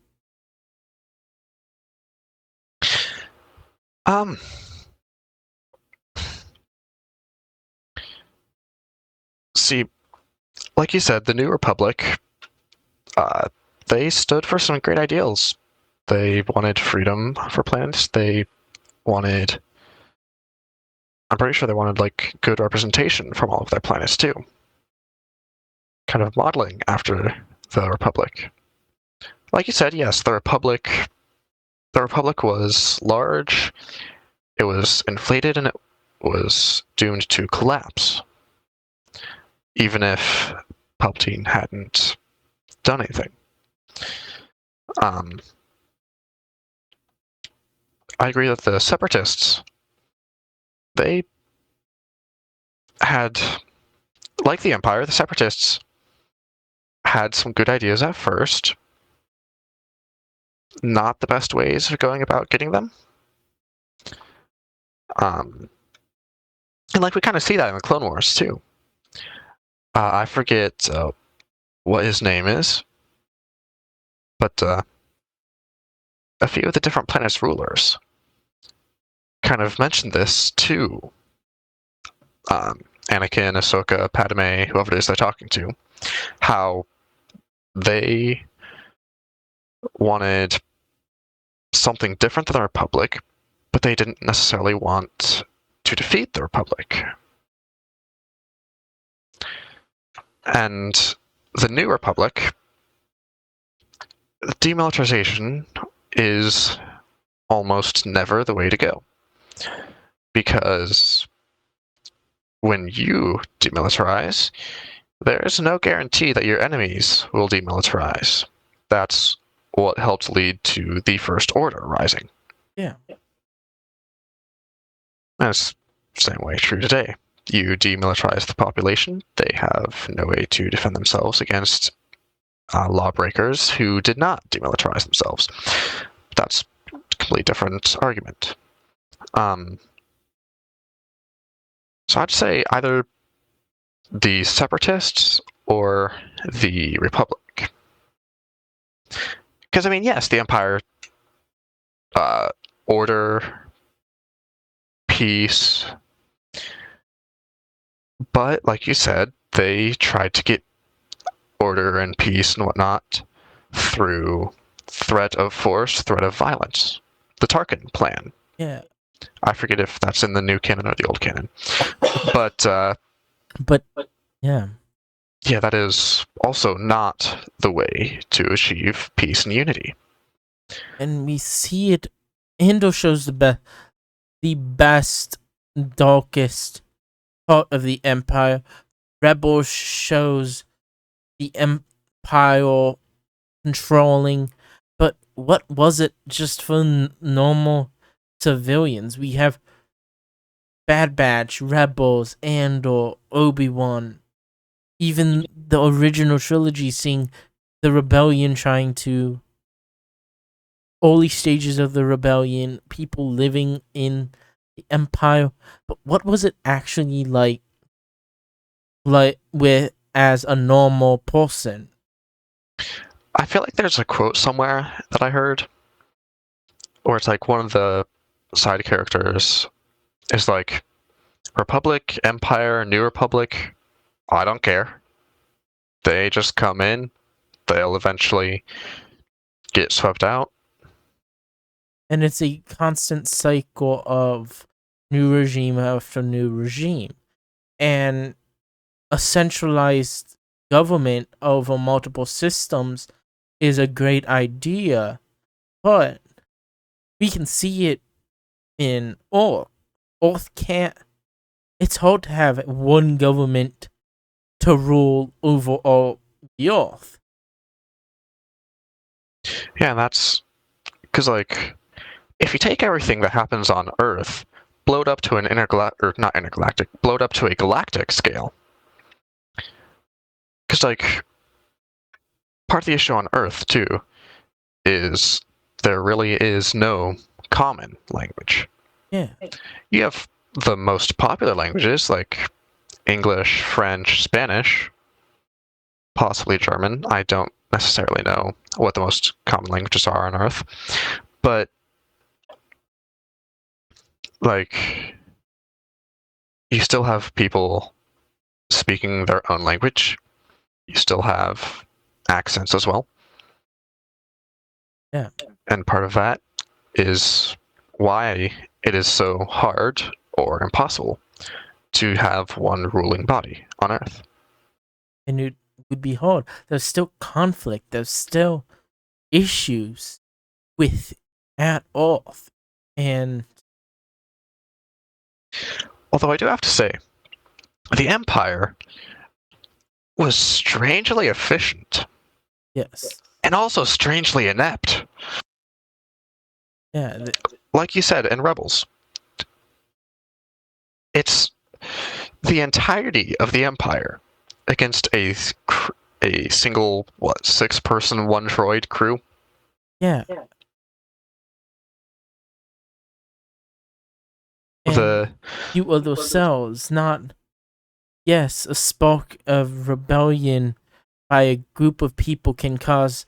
Speaker 2: See, like you said, the New Republic, they stood for some great ideals. They wanted freedom for planets. They wanted, I'm pretty sure they wanted like good representation from all of their planets too. Kind of modeling after the Republic. Like you said, yes, the Republic was large, it was inflated, and it was doomed to collapse. Even if Palpatine hadn't done anything. I agree that the Separatists, they had, like the Empire, the Separatists had some good ideas at first. Not the best ways of going about getting them. And like we kind of see that in the Clone Wars too. I forget what his name is, but a few of the different planets' rulers kind of mentioned this too. Anakin, Ahsoka, Padme, whoever it is they're talking to, how they wanted something different than the Republic, but they didn't necessarily want to defeat the Republic. And the New Republic, demilitarization is almost never the way to go. Because when you demilitarize, there's no guarantee that your enemies will demilitarize. That's what helped lead to the First Order rising.
Speaker 1: Yeah.
Speaker 2: That's the same way true today. You demilitarize the population, they have no way to defend themselves against lawbreakers who did not demilitarize themselves. That's a completely different argument. So I'd say either the Separatists or the Republic. Because, I mean, yes, the Empire, order, peace, but, like you said, they tried to get order and peace and whatnot through threat of force, threat of violence. The Tarkin plan.
Speaker 1: Yeah.
Speaker 2: I forget if that's in the new canon or the old canon. But
Speaker 1: yeah.
Speaker 2: Yeah, that is also not the way to achieve peace and unity.
Speaker 1: And we see it. Andor shows the best, darkest part of the Empire. Rebels shows the Empire controlling. But what was it just for normal civilians? We have Bad Batch, Rebels, Andor, Obi-Wan. Even the original trilogy, seeing the rebellion trying to... early stages of the rebellion, people living in the Empire. But what was it actually like with as a normal person?
Speaker 2: I feel like there's a quote somewhere that I heard, or it's like one of the side characters is like, Republic, Empire, New Republic, I don't care. They just come in, they'll eventually get swept out.
Speaker 1: And it's a constant cycle of new regime after new regime. And a centralized government over multiple systems is a great idea, but we can see it in Earth. Earth can't... It's hard to have one government to rule over all the Earth.
Speaker 2: Yeah, that's because, like, if you take everything that happens on Earth, blow it up to an blow it up to a galactic scale. Because, like, part of the issue on Earth, too, is there really is no common language.
Speaker 1: Yeah.
Speaker 2: You have the most popular languages, like English, French, Spanish, possibly German. I don't necessarily know what the most common languages are on Earth, but like you still have people speaking their own language. You still have accents as well.
Speaker 1: Yeah.
Speaker 2: And part of that is why it is so hard or impossible to have one ruling body on Earth.
Speaker 1: And it would be hard. There's still conflict. There's still issues with at all. And
Speaker 2: Although I do have to say, the Empire was strangely efficient
Speaker 1: yes.
Speaker 2: and also strangely inept.
Speaker 1: Yeah.
Speaker 2: Like you said in Rebels, it's the entirety of the Empire against a single, 6-person, 1 droid crew.
Speaker 1: Yeah. And
Speaker 2: The
Speaker 1: you are themselves, not, yes, a spark of rebellion by a group of people can cause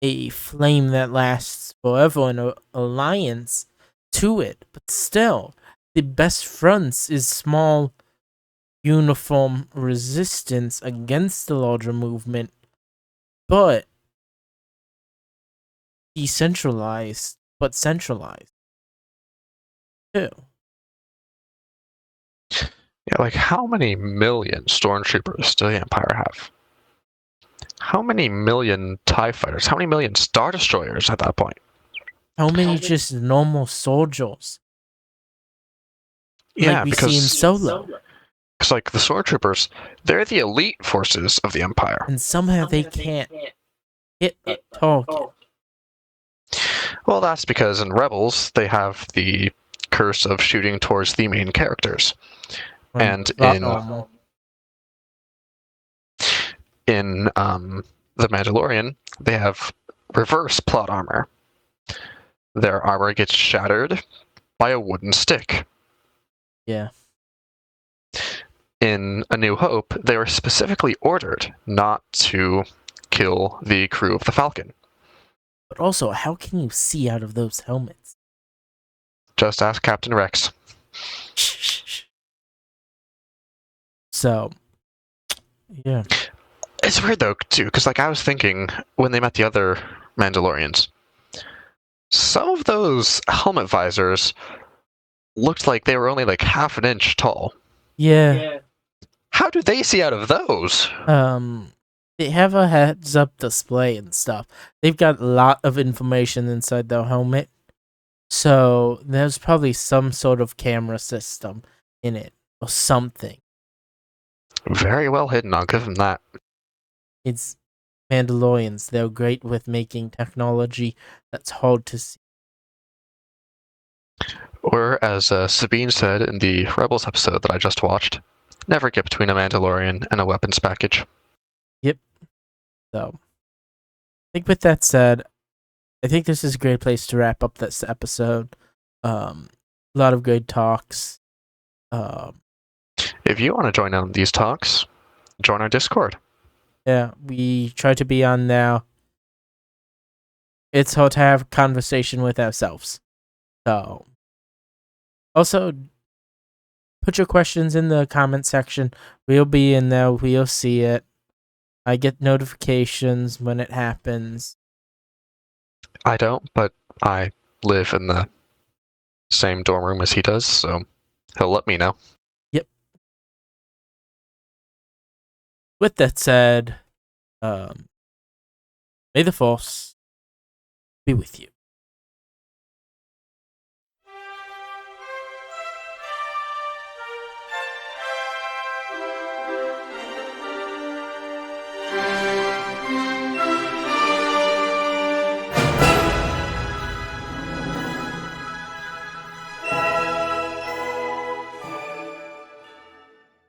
Speaker 1: a flame that lasts forever and an alliance to it. But still, the best fronts is small, uniform resistance against the larger movement, but decentralized, but centralized too.
Speaker 2: yeah, like how many million stormtroopers does the Empire have? How many million TIE fighters? How many million Star Destroyers at that point?
Speaker 1: How many just normal soldiers?
Speaker 2: Yeah,
Speaker 1: like we see in
Speaker 2: because
Speaker 1: Solo.
Speaker 2: like the stormtroopers, they're the elite forces of the Empire.
Speaker 1: And somehow they can't hit a target.
Speaker 2: Well, that's because in Rebels they have the curse of shooting towards the main characters, and in the Mandalorian they have reverse plot armor. Their armor gets shattered by a wooden stick.
Speaker 1: Yeah.
Speaker 2: In A New Hope, they were specifically ordered not to kill the crew of the Falcon.
Speaker 1: But also, how can you see out of those helmets?
Speaker 2: Just ask Captain Rex.
Speaker 1: So, yeah.
Speaker 2: It's weird though, too, because like I was thinking when they met the other Mandalorians, some of those helmet visors looked like they were only like half an inch tall.
Speaker 1: Yeah.
Speaker 2: How do they see out of those?
Speaker 1: They have a heads-up display and stuff. They've got a lot of information inside their helmet. So, there's probably some sort of camera system in it or something.
Speaker 2: Very well hidden, I'll give them that.
Speaker 1: It's Mandalorians. They're great with making technology that's hard to see.
Speaker 2: Or, as Sabine said in the Rebels episode that I just watched, never get between a Mandalorian and a weapons package.
Speaker 1: Yep. So, I think with that said, I think this is a great place to wrap up this episode. A lot of good talks.
Speaker 2: If you want to join on these talks, join our Discord.
Speaker 1: Yeah, we try to be on now. It's hard to have a conversation with ourselves. So, also, put your questions in the comment section. We'll be in there. We'll see it. I get notifications when it happens.
Speaker 2: I don't, but I live in the same dorm room as he does, so he'll let me know.
Speaker 1: Yep. With that said, may the Force be with you.